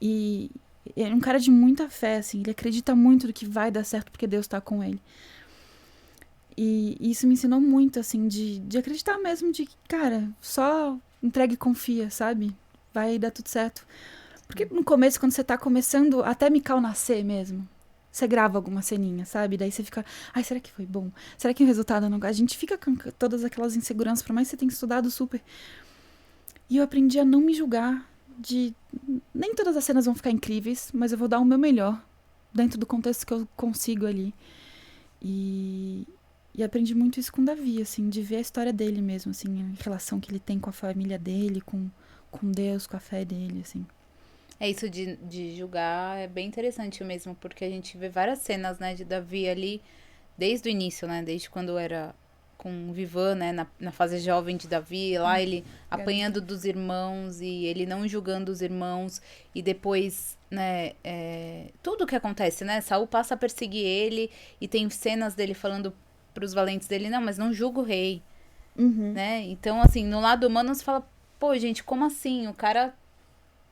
E é um cara de muita fé, assim. Ele acredita muito no que vai dar certo porque Deus tá com ele. E isso me ensinou muito, assim, de acreditar mesmo de que, cara, só entrega e confia, sabe? Vai dar tudo certo. Porque no começo, quando você tá começando, até Mical nascer mesmo, você grava alguma ceninha, sabe? Daí você fica, ai, será que foi bom? Será que o resultado não... A gente fica com todas aquelas inseguranças, por mais que você tenha estudado super. E eu aprendi a não me julgar nem todas as cenas vão ficar incríveis, mas eu vou dar o meu melhor dentro do contexto que eu consigo ali. E aprendi muito isso com o Davi, assim, de ver a história dele mesmo, assim, a relação que ele tem com a família dele, com Deus, com a fé dele, assim. É isso de julgar, é bem interessante mesmo, porque a gente vê várias cenas, né, de Davi ali, desde o início, né, desde quando era com o Vivan, né, na fase jovem de Davi, lá ele apanhando dos irmãos e ele não julgando os irmãos, e depois, né, tudo que acontece, né, Saul passa a perseguir ele, e tem cenas dele falando pros valentes dele, não, mas não julga o rei, né, então, assim, no lado humano você fala, pô, gente, como assim, o cara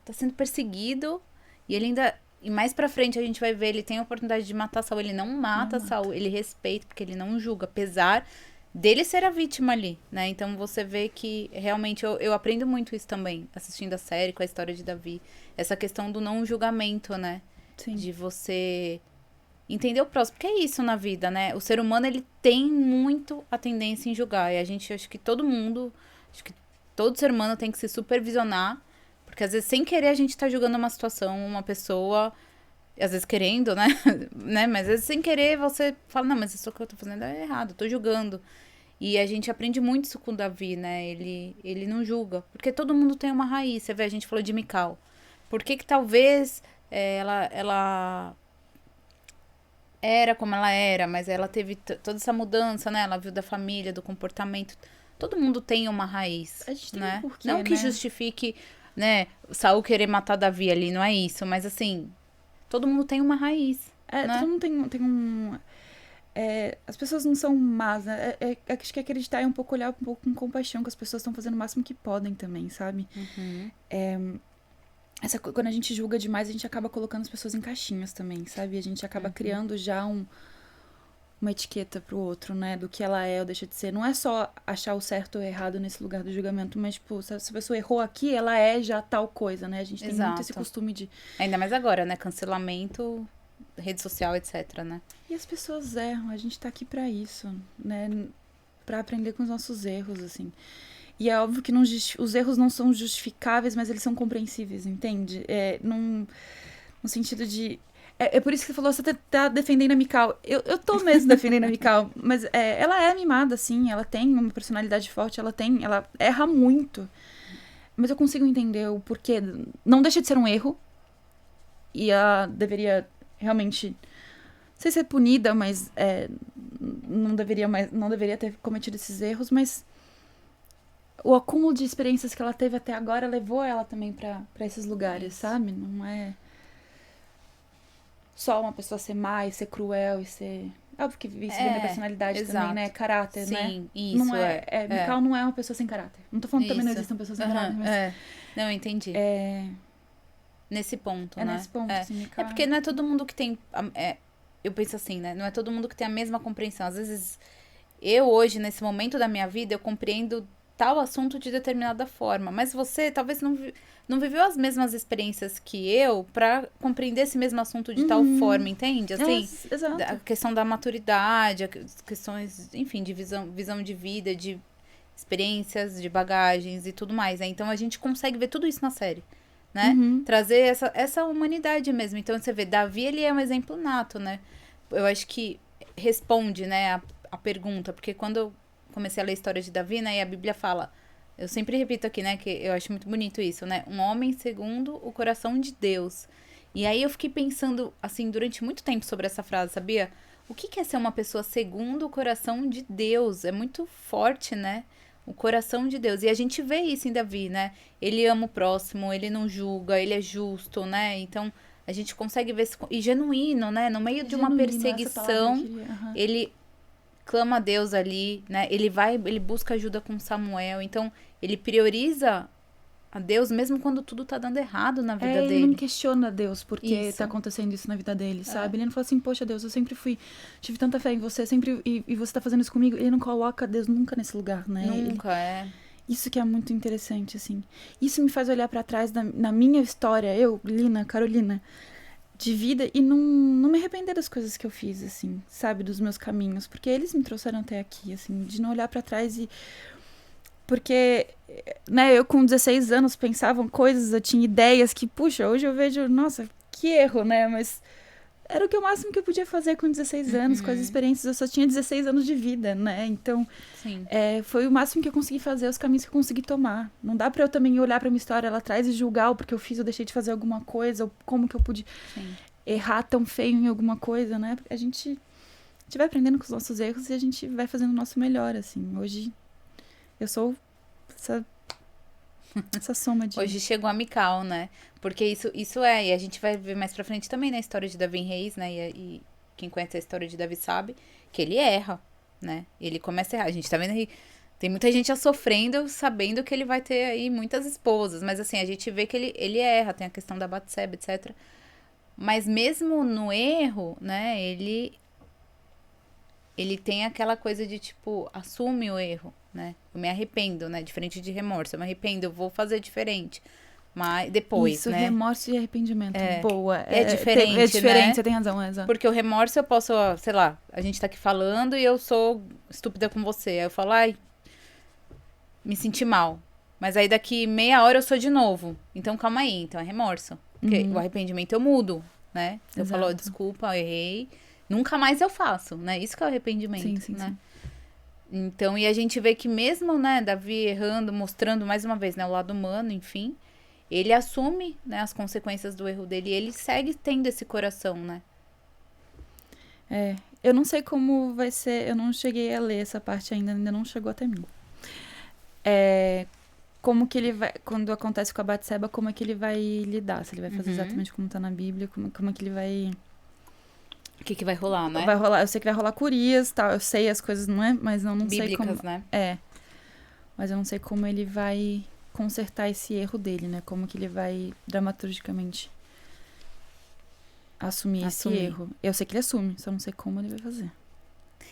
tá sendo perseguido e ele ainda... E mais pra frente a gente vai ver, ele tem a oportunidade de matar Saul, ele não mata Saul, ele respeita, porque ele não julga, apesar dele ser a vítima ali, né? Então você vê que realmente eu aprendo muito isso também, assistindo a série com a história de Davi. Essa questão do não julgamento, né? Sim. De você entender o próximo, porque é isso na vida, né? O ser humano, ele tem muito a tendência em julgar, e a gente, acho que todo ser humano tem que se supervisionar. Porque às vezes, sem querer, a gente tá julgando uma situação, uma pessoa, às vezes querendo, né? Mas às vezes, sem querer, você fala, não, mas isso que eu tô fazendo é errado, eu tô julgando. E a gente aprende muito isso com o Davi, né? Ele não julga. Porque todo mundo tem uma raiz. Você vê, a gente falou de Mical. Por que talvez ela era como ela era, mas ela teve toda essa mudança, né? Ela viu da família, do comportamento. Todo mundo tem uma raiz, A gente tem né? um porquê, Não que né? justifique né, Saul querer matar Davi ali, não é isso. Mas assim, todo mundo tem uma raiz, né? Todo mundo tem um... as pessoas não são más, né? Acho que acreditar é um pouco olhar um pouco com compaixão, que as pessoas estão fazendo o máximo que podem também, sabe? Quando a gente julga demais, a gente acaba colocando as pessoas em caixinhas também, sabe? A gente acaba criando já uma etiqueta pro outro, né? Do que ela é ou deixa de ser. Não é só achar o certo ou errado nesse lugar do julgamento, mas, tipo, se a pessoa errou aqui, ela é já tal coisa, né? A gente tem muito esse costume de... Ainda mais agora, né? Cancelamento, rede social, etc, né? E as pessoas erram, a gente tá aqui pra isso, né? Pra aprender com os nossos erros, assim. E é óbvio que os erros não são justificáveis, mas eles são compreensíveis, entende? No sentido de... É por isso que você falou, você tá defendendo a Mikau. Eu tô mesmo defendendo a Mikau, mas ela é mimada, assim, ela tem uma personalidade forte, ela erra muito. Mas eu consigo entender o porquê. Não deixa de ser um erro. E ela deveria realmente... Não sei se é punida, mas não deveria ter cometido esses erros, mas o acúmulo de experiências que ela teve até agora levou ela também pra esses lugares, sabe? Não é só uma pessoa ser má e ser cruel e ser... Óbvio que isso vem da personalidade também, né? Caráter, né? Sim, isso, Mikau não é uma pessoa sem caráter. Não tô falando que também não existem pessoas sem caráter, mas... Não, eu entendi. Nesse ponto, né? Nesse ponto, assim, Mikau... porque não é todo mundo que tem... eu penso assim, né? Não é todo mundo que tem a mesma compreensão. Às vezes, eu hoje, nesse momento da minha vida, eu compreendo tal assunto de determinada forma. Mas você, talvez, não viveu as mesmas experiências que eu pra compreender esse mesmo assunto de tal forma, entende? Assim, exato. A questão da maturidade, as questões, enfim, de visão de vida, de experiências, de bagagens e tudo mais, né? Então, a gente consegue ver tudo isso na série, né? Trazer essa humanidade mesmo. Então, você vê, Davi, ele é um exemplo nato, né? Eu acho que responde, né, a pergunta, porque quando eu comecei a ler a história de Davi, né, e a Bíblia fala, eu sempre repito aqui, né, que eu acho muito bonito isso, né, um homem segundo o coração de Deus. E aí eu fiquei pensando, assim, durante muito tempo sobre essa frase, sabia? O que é ser uma pessoa segundo o coração de Deus? É muito forte, né? O coração de Deus. E a gente vê isso em Davi, né? Ele ama o próximo, ele não julga, ele é justo, né? Então, a gente consegue ver... E genuíno, né? No meio de uma perseguição, ele clama a Deus ali, né? Ele busca ajuda com Samuel. Então, ele prioriza a Deus mesmo quando tudo tá dando errado na vida dele. Ele não questiona Deus porque tá acontecendo isso na vida dele, sabe? Ele não fala assim, poxa, Deus, eu sempre tive tanta fé em você, e você tá fazendo isso comigo. Ele não coloca Deus nunca nesse lugar, né? Nunca, Isso que é muito interessante, assim. Isso me faz olhar pra trás na minha história, eu, Carolina, de vida, e não me arrepender das coisas que eu fiz, assim, sabe? Dos meus caminhos. Porque eles me trouxeram até aqui, assim, de não olhar pra trás e... Porque, né, eu com 16 anos pensava coisas, eu tinha ideias que, puxa, hoje eu vejo, nossa, que erro, né? Mas era o máximo que eu podia fazer com 16 anos, com as experiências. Eu só tinha 16 anos de vida, né? Então, foi o máximo que eu consegui fazer, os caminhos que eu consegui tomar. Não dá pra eu também olhar pra minha história lá atrás e julgar o porque eu fiz ou deixei de fazer alguma coisa, ou como que eu pude errar tão feio em alguma coisa, né? Porque a gente vai aprendendo com os nossos erros e a gente vai fazendo o nosso melhor, assim. Hoje... eu sou essa soma de... Hoje chegou a Mikau, né? Porque isso e a gente vai ver mais pra frente também na história de Davi Reis, né? E quem conhece a história de Davi sabe que ele erra, né? Ele começa a errar. A gente tá vendo aí, tem muita gente sofrendo, sabendo que ele vai ter aí muitas esposas. Mas assim, a gente vê que ele erra, tem a questão da Batseba, etc. Mas mesmo no erro, né? Ele tem aquela coisa de, tipo, assume o erro, né? Eu me arrependo, né? Diferente de remorso. Eu me arrependo, eu vou fazer diferente. Mas depois, isso, né? Remorso e arrependimento. Boa. É diferente, é diferente, né? Você tem razão, exato. Porque o remorso eu posso, sei lá, a gente tá aqui falando e eu sou estúpida com você. Aí eu falo, ai, me senti mal. Mas aí daqui meia hora eu sou de novo. Então calma aí, então é remorso. Porque o arrependimento eu mudo, né? Eu falo, desculpa, eu errei. Nunca mais eu faço, né? Isso que é o arrependimento, sim, né? Sim. Então, e a gente vê que mesmo, né, Davi errando, mostrando mais uma vez, né, o lado humano, enfim, ele assume, né, as consequências do erro dele e ele segue tendo esse coração, né? Eu não sei como vai ser, eu não cheguei a ler essa parte ainda não chegou até mim. como que ele vai, quando acontece com a Batseba, como é que ele vai lidar, se ele vai fazer Uhum. exatamente como tá na Bíblia, como é que ele vai O que vai rolar, né? vai rolar, eu sei que vai rolar curias, tal, eu sei as coisas, não é, mas eu não sei como, Bíblicas, né? mas eu não sei como ele vai consertar esse erro dele, né, como que ele vai dramaturgicamente assumir esse erro. Eu sei que ele assume, só não sei como ele vai fazer.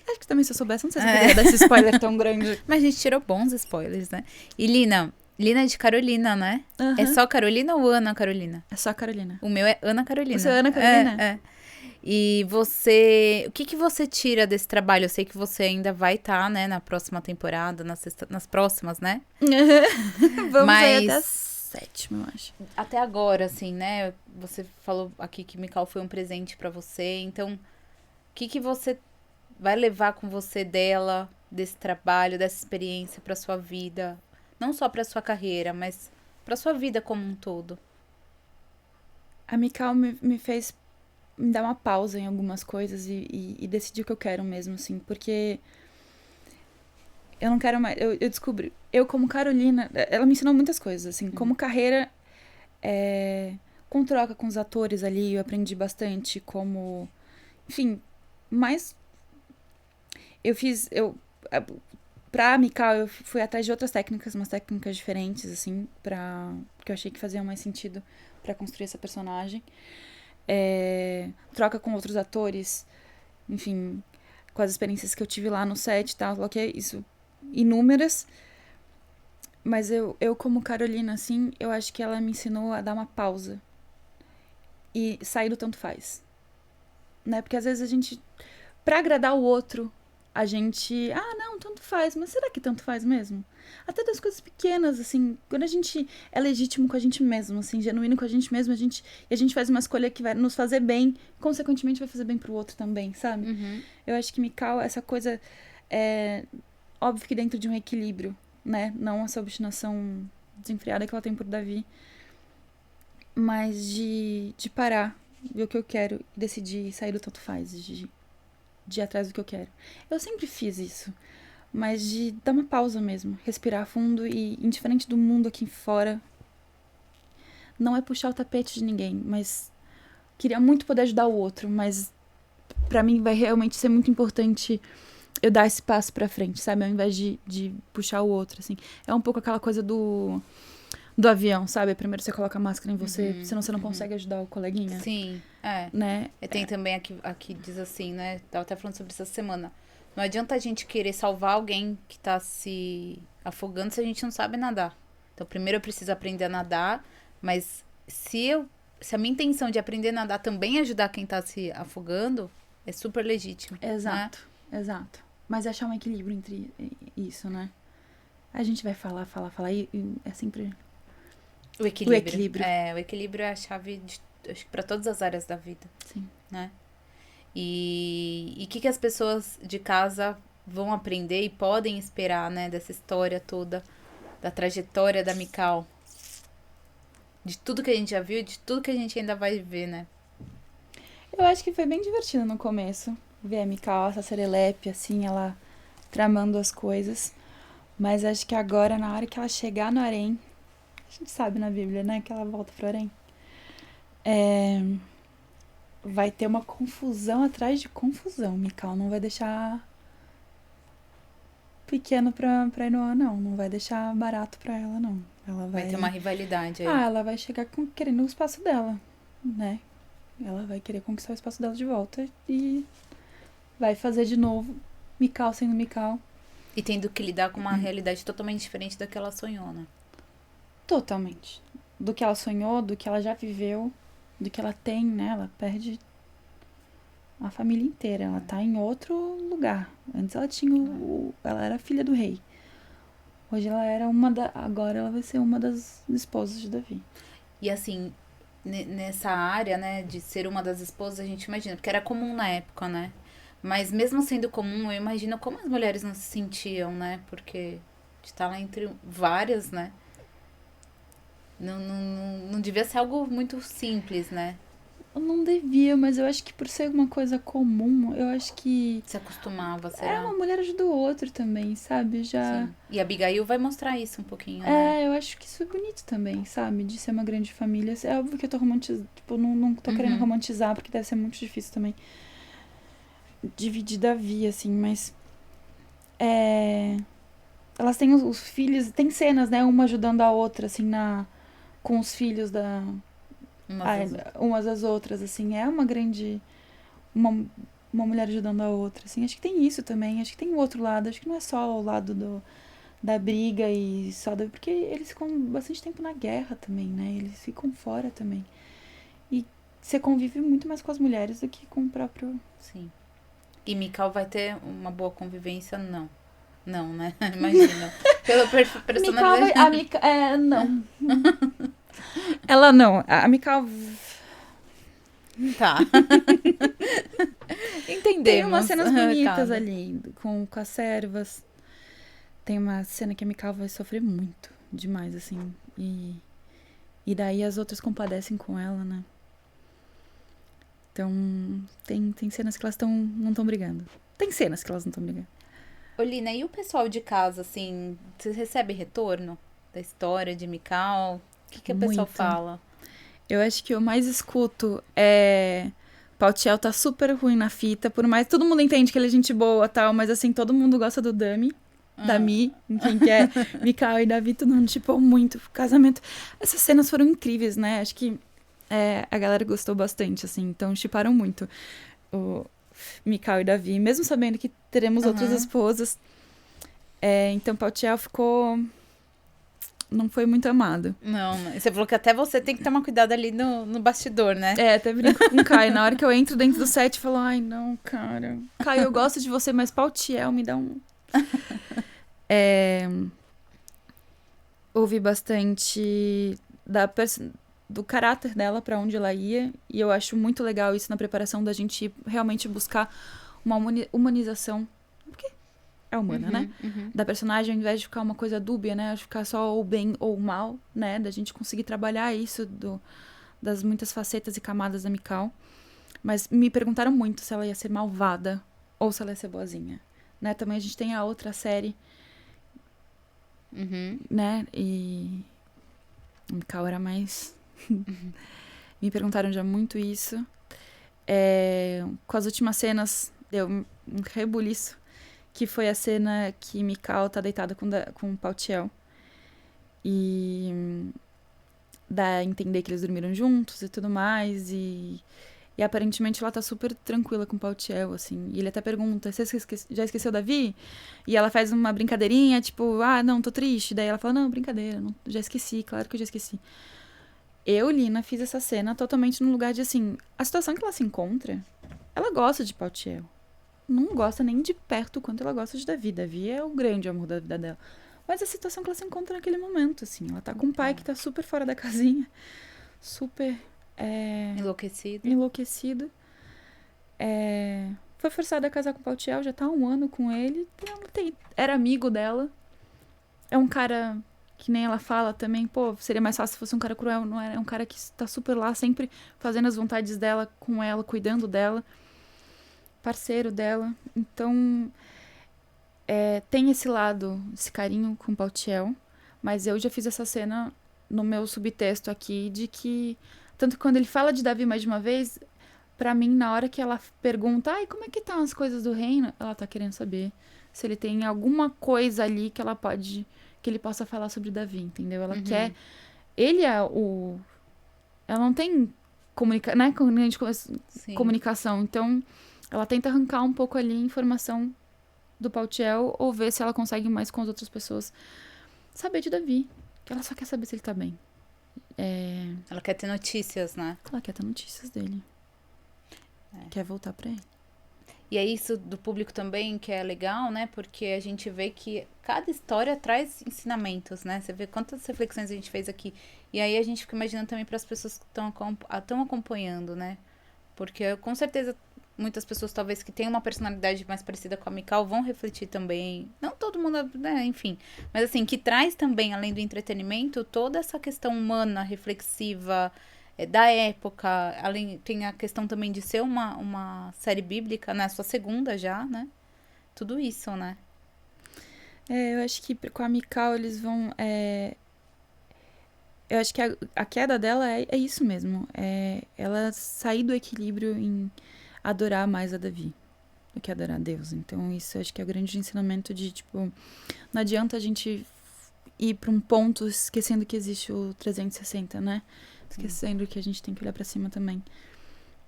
Acho que também se eu soubesse, não sei se eu poderia dar esse spoiler tão grande. Mas a gente tirou bons spoilers, né? E Lina é de Carolina, né? Uhum. É só Carolina ou Ana Carolina? É só a Carolina. O meu é Ana Carolina. O seu é Ana Carolina? É. E você... O que você tira desse trabalho? Eu sei que você ainda vai estar, né, na próxima temporada, nas próximas, né? Vamos aí Mas- até a 7ª, eu acho. Até agora, assim, né? Você falou aqui que Mikau foi um presente pra você. Então, o que você vai levar com você dela, desse trabalho, dessa experiência pra sua vida? Não só pra sua carreira, mas pra sua vida como um todo. A Mikau me fez me dar uma pausa em algumas coisas e decidir o que eu quero mesmo, assim, porque eu não quero mais. Eu descobri. Eu, como Carolina, ela me ensinou muitas coisas, assim, como carreira, com troca com os atores ali, eu aprendi bastante, como. Enfim, mas eu fiz. Pra Mikau, eu fui atrás de outras técnicas, umas técnicas diferentes, assim, porque eu achei que fazia mais sentido pra construir essa personagem. Troca com outros atores, enfim, com as experiências que eu tive lá no set e tal, ok? Isso, inúmeras. Mas eu como Carolina, assim, eu acho que ela me ensinou a dar uma pausa e sair do tanto faz. Né? Porque às vezes a gente, pra agradar o outro, a gente, não, tanto faz, mas será que tanto faz mesmo? Até das coisas pequenas, assim, quando a gente é legítimo com a gente mesmo, assim, genuíno com a gente mesmo, e a gente faz uma escolha que vai nos fazer bem, consequentemente vai fazer bem pro outro também, sabe? Uhum. Eu acho que Mikau, essa coisa, óbvio que dentro de um equilíbrio, né? Não essa obstinação desenfreada que ela tem por Davi, mas de parar, ver o que eu quero e decidir sair do tanto faz, de ir atrás do que eu quero. Eu sempre fiz isso, mas de dar uma pausa mesmo, respirar fundo e, indiferente do mundo aqui fora, não é puxar o tapete de ninguém, mas queria muito poder ajudar o outro, mas pra mim vai realmente ser muito importante eu dar esse passo pra frente, sabe? Ao invés de puxar o outro, assim. É um pouco aquela coisa do avião, sabe? Primeiro você coloca a máscara em você, senão você não consegue ajudar o coleguinha. Sim, Né? E tem também aqui diz assim, né? Tava até falando sobre isso essa semana. Não adianta a gente querer salvar alguém que tá se afogando se a gente não sabe nadar. Então, primeiro eu preciso aprender a nadar, mas se a minha intenção de aprender a nadar também é ajudar quem tá se afogando, é super legítimo. Exato, exato. Mas achar um equilíbrio entre isso, né? A gente vai falar e é sempre O equilíbrio. O equilíbrio. O equilíbrio é a chave acho que para todas as áreas da vida. Sim. Né? E o que as pessoas de casa vão aprender e podem esperar, né, dessa história toda, da trajetória da Mikau? De tudo que a gente já viu, de tudo que a gente ainda vai ver, né? Eu acho que foi bem divertido no começo. Ver a Mikau, essa serelepe, assim, ela tramando as coisas. Mas acho que agora, na hora que ela chegar no harém, a gente sabe na Bíblia, né, que ela volta pro harém, vai ter uma confusão atrás de confusão. Mikau não vai deixar pequeno pra Inoa, não. Não vai deixar barato pra ela, não. Ela Vai ter uma rivalidade aí. ela vai chegar querendo o espaço dela, né? Ela vai querer conquistar o espaço dela de volta e vai fazer de novo Mikau sendo Mikau. E tendo que lidar com uma realidade totalmente diferente da que ela sonhou, né? Totalmente. Do que ela sonhou, do que ela já viveu, do que ela tem, né? Ela perde a família inteira. Ela tá em outro lugar. Antes ela tinha ela era filha do rei. Hoje ela era agora ela vai ser uma das esposas de Davi. E assim, nessa área, né, de ser uma das esposas, a gente imagina, porque era comum na época, né? Mas mesmo sendo comum, eu imagino como as mulheres não se sentiam, né? Porque de estar lá entre várias, né? Não devia ser algo muito simples, né? Eu não devia, mas eu acho que por ser uma coisa comum, eu acho que Se acostumava, é será? uma mulher ajuda o outro também, sabe? Já. Sim. E a Abigail vai mostrar isso um pouquinho, né? É, eu acho que isso é bonito também, sabe? De ser uma grande família. É óbvio que eu tô romantizando. Tipo, não tô querendo Uhum. romantizar, porque deve ser muito difícil também dividir Davi, assim, mas. É. Elas têm os filhos. Tem cenas, né? Uma ajudando a outra, assim, com os filhos Umas das outras. umas às outras, assim. É uma grande. Uma, uma mulher ajudando a outra, assim. Acho que tem isso também. Acho que tem o outro lado. Acho que não é só o lado da briga e só da. Porque eles ficam bastante tempo na guerra também, né? Eles ficam fora também. E você convive muito mais com as mulheres do que com o próprio. Sim. E Mikau vai ter uma boa convivência? Não. Não, né? Imagina. Pelo Mikau vai. personalidade. A Mikau. É, não. Ela não. A Mikau. Tá. Entendemos. Tem umas cenas bonitas Cada. ali com as servas. Tem uma cena que a Mikau vai sofrer muito. Demais, assim. E daí as outras compadecem com ela, né? Então, tem cenas que elas não estão brigando. Tem cenas que elas não estão brigando. Olina, e o pessoal de casa, assim, você recebe retorno da história de Mikau? O que o pessoal Muito. fala? Eu acho que eu mais escuto é. Pautiel tá super ruim na fita, por mais. Todo mundo entende que ele é gente boa e tal, mas assim, todo mundo gosta do Dami. Da Mi, enfim, que é Mikau e Davi, todo mundo tipo muito. Casamento. Essas cenas foram incríveis, né? Acho que a galera gostou bastante, assim, então shipparam muito o Mikau e Davi, mesmo sabendo que teremos outras esposas. Então Pautiel ficou. Não foi muito amado. Não, você falou que até você tem que tomar cuidado ali no bastidor, né? Até brinco com o Caio. Na hora que eu entro dentro do set, eu falo, ai, não, cara. Caio, eu gosto de você, mas Pautiel me dá um... Ouvi bastante do caráter dela, pra onde ela ia. E eu acho muito legal isso na preparação da gente realmente buscar uma humanização. Porque é humana, né? Da personagem, ao invés de ficar uma coisa dúbia, né? De ficar só o bem ou o mal, né? Da gente conseguir trabalhar isso das muitas facetas e camadas da Mikau. Mas me perguntaram muito se ela ia ser malvada ou se ela ia ser boazinha. Né? Também a gente tem a outra série, né? E a Mikau era mais... Me perguntaram já muito isso. Com as últimas cenas, deu um rebuliço, que foi a cena que Mikau tá deitada com o Pautiel. E dá a entender que eles dormiram juntos e tudo mais. E aparentemente ela tá super tranquila com o Pautiel, assim. E ele até pergunta, você já esqueceu Davi? E ela faz uma brincadeirinha, tipo, não, tô triste. Daí ela fala, não, brincadeira, não, já esqueci, claro que eu já esqueci. Eu, Lina, fiz essa cena totalmente no lugar de, assim, a situação que ela se encontra, ela gosta de Pautiel. Não gosta nem de perto o quanto ela gosta de Davi. Davi é o grande amor da vida dela. Mas a situação que ela se encontra naquele momento, assim. Ela tá com um pai que tá super fora da casinha. Super... Enlouquecido. Foi forçada a casar com o Pautiel, já tá há 1 ano com ele. Era amigo dela. É um cara que nem ela fala também. Pô, seria mais fácil se fosse um cara cruel. Não é? É um cara que tá super lá, sempre fazendo as vontades dela com ela, cuidando dela. Parceiro dela. Então, tem esse lado, esse carinho com o Pautiel. Mas eu já fiz essa cena no meu subtexto aqui de que... Tanto que quando ele fala de Davi mais de uma vez, pra mim, na hora que ela pergunta, como é que estão as coisas do reino? Ela tá querendo saber se ele tem alguma coisa ali que que ele possa falar sobre Davi, entendeu? Ela quer... Ele é o... Ela não tem comunicação, então ela tenta arrancar um pouco ali informação do Pautiel ou ver se ela consegue mais com as outras pessoas saber de Davi. Ela só quer saber se ele tá bem. Ela quer ter notícias, né? Ela quer ter notícias dele. Quer voltar pra ele. E é isso do público também que é legal, né? Porque a gente vê que cada história traz ensinamentos, né? Você vê quantas reflexões a gente fez aqui. E aí a gente fica imaginando também para as pessoas que estão acompanhando, né? Porque com certeza muitas pessoas talvez que tenham uma personalidade mais parecida com a Mikau vão refletir também. Não todo mundo, né? Enfim. Mas assim, que traz também, além do entretenimento, toda essa questão humana, reflexiva, da época. Além, tem a questão também de ser uma série bíblica, né? Sua segunda já, né? Tudo isso, né? Eu acho que com a Mikal eles vão... Eu acho que a queda dela é isso mesmo. Ela sair do equilíbrio em adorar mais a Davi do que adorar a Deus. Então, isso eu acho que é o grande ensinamento de, tipo... Não adianta a gente ir pra um ponto esquecendo que existe o 360, né? Esquecendo que a gente tem que olhar pra cima também.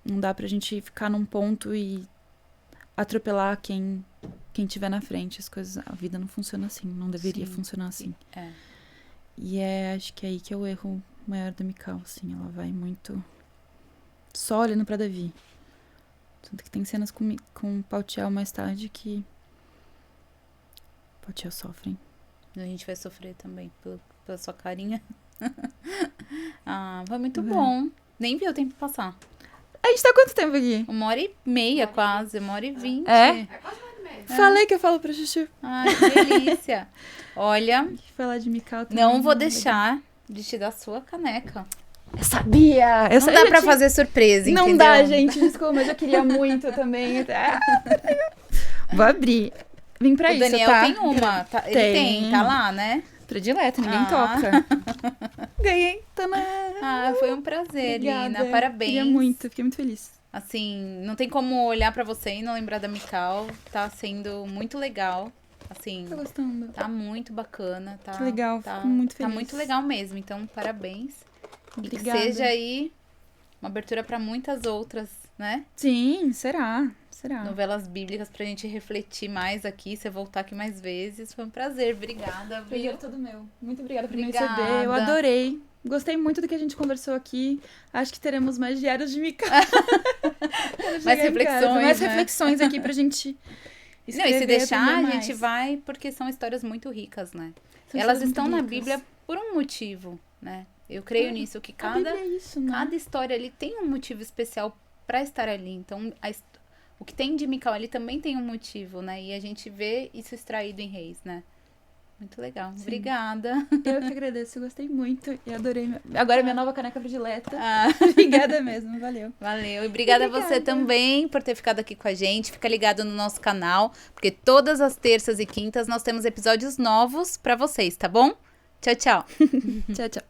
Não dá pra gente ficar num ponto e atropelar quem tiver na frente. As coisas... A vida não funciona assim. Não deveria funcionar assim. E acho que é aí que é o erro maior da Mikal, assim. Ela vai muito só olhando pra Davi. Tanto que tem cenas com Paltiel mais tarde que Paltiel sofrem. A gente vai sofrer também pela sua carinha. Foi muito bom. Nem vi o tempo passar. A gente tá quanto tempo aqui? 1h30 quase, 1h20. É quase 1h30. Falei que eu falo pra Chuchu. Ai, que delícia. Olha, Falar de Mikal também. não vou deixar de te dar sua caneca. Eu sabia! Não dá pra fazer surpresa, entendeu? Não dá, gente. Desculpa, mas eu queria muito também. Vou abrir. Vim pra isso, Daniel tá? tem uma. Ele tem, tá lá, né? Predileta, ninguém toca. Ganhei. Foi um prazer, Obrigada. Lina. Parabéns. Fiquei muito feliz. Assim, não tem como olhar pra você e não lembrar da Mikal. Tá sendo muito legal. Assim, Tô gostando. tá muito bacana. Tá, Que legal, tá, fico muito tá feliz. muito legal mesmo. Então, parabéns. Obrigada. E que seja aí uma abertura pra muitas outras, né? Sim, será. Novelas bíblicas pra gente refletir mais aqui, você voltar aqui mais vezes. Foi um prazer. Obrigada, viu? Prazer todo meu. Muito obrigada por me Obrigada. receber. Eu adorei. Gostei muito do que a gente conversou aqui. Acho que teremos mais diários de Mikal. Mais reflexões, Mais né? reflexões aqui pra gente escrever. Não, e se deixar, a aprender gente mais. vai, porque são histórias muito ricas, né? São Elas histórias estão muito na ricas. Bíblia por um motivo, né? Eu creio nisso, que A Bíblia é isso, né? cada história ali tem um motivo especial pra estar ali. Então, o que tem de Mikal ali também tem um motivo, né? E a gente vê isso extraído em Reis, né? Muito legal. Sim. Obrigada. Eu que agradeço, eu gostei muito e adorei. Agora é minha nova caneca predileta. Ah, Obrigada mesmo, valeu. valeu. E obrigada a você também por ter ficado aqui com a gente. Fica ligado no nosso canal, porque todas as terças e quintas nós temos episódios novos pra vocês, tá bom? Tchau, tchau. Tchau, tchau.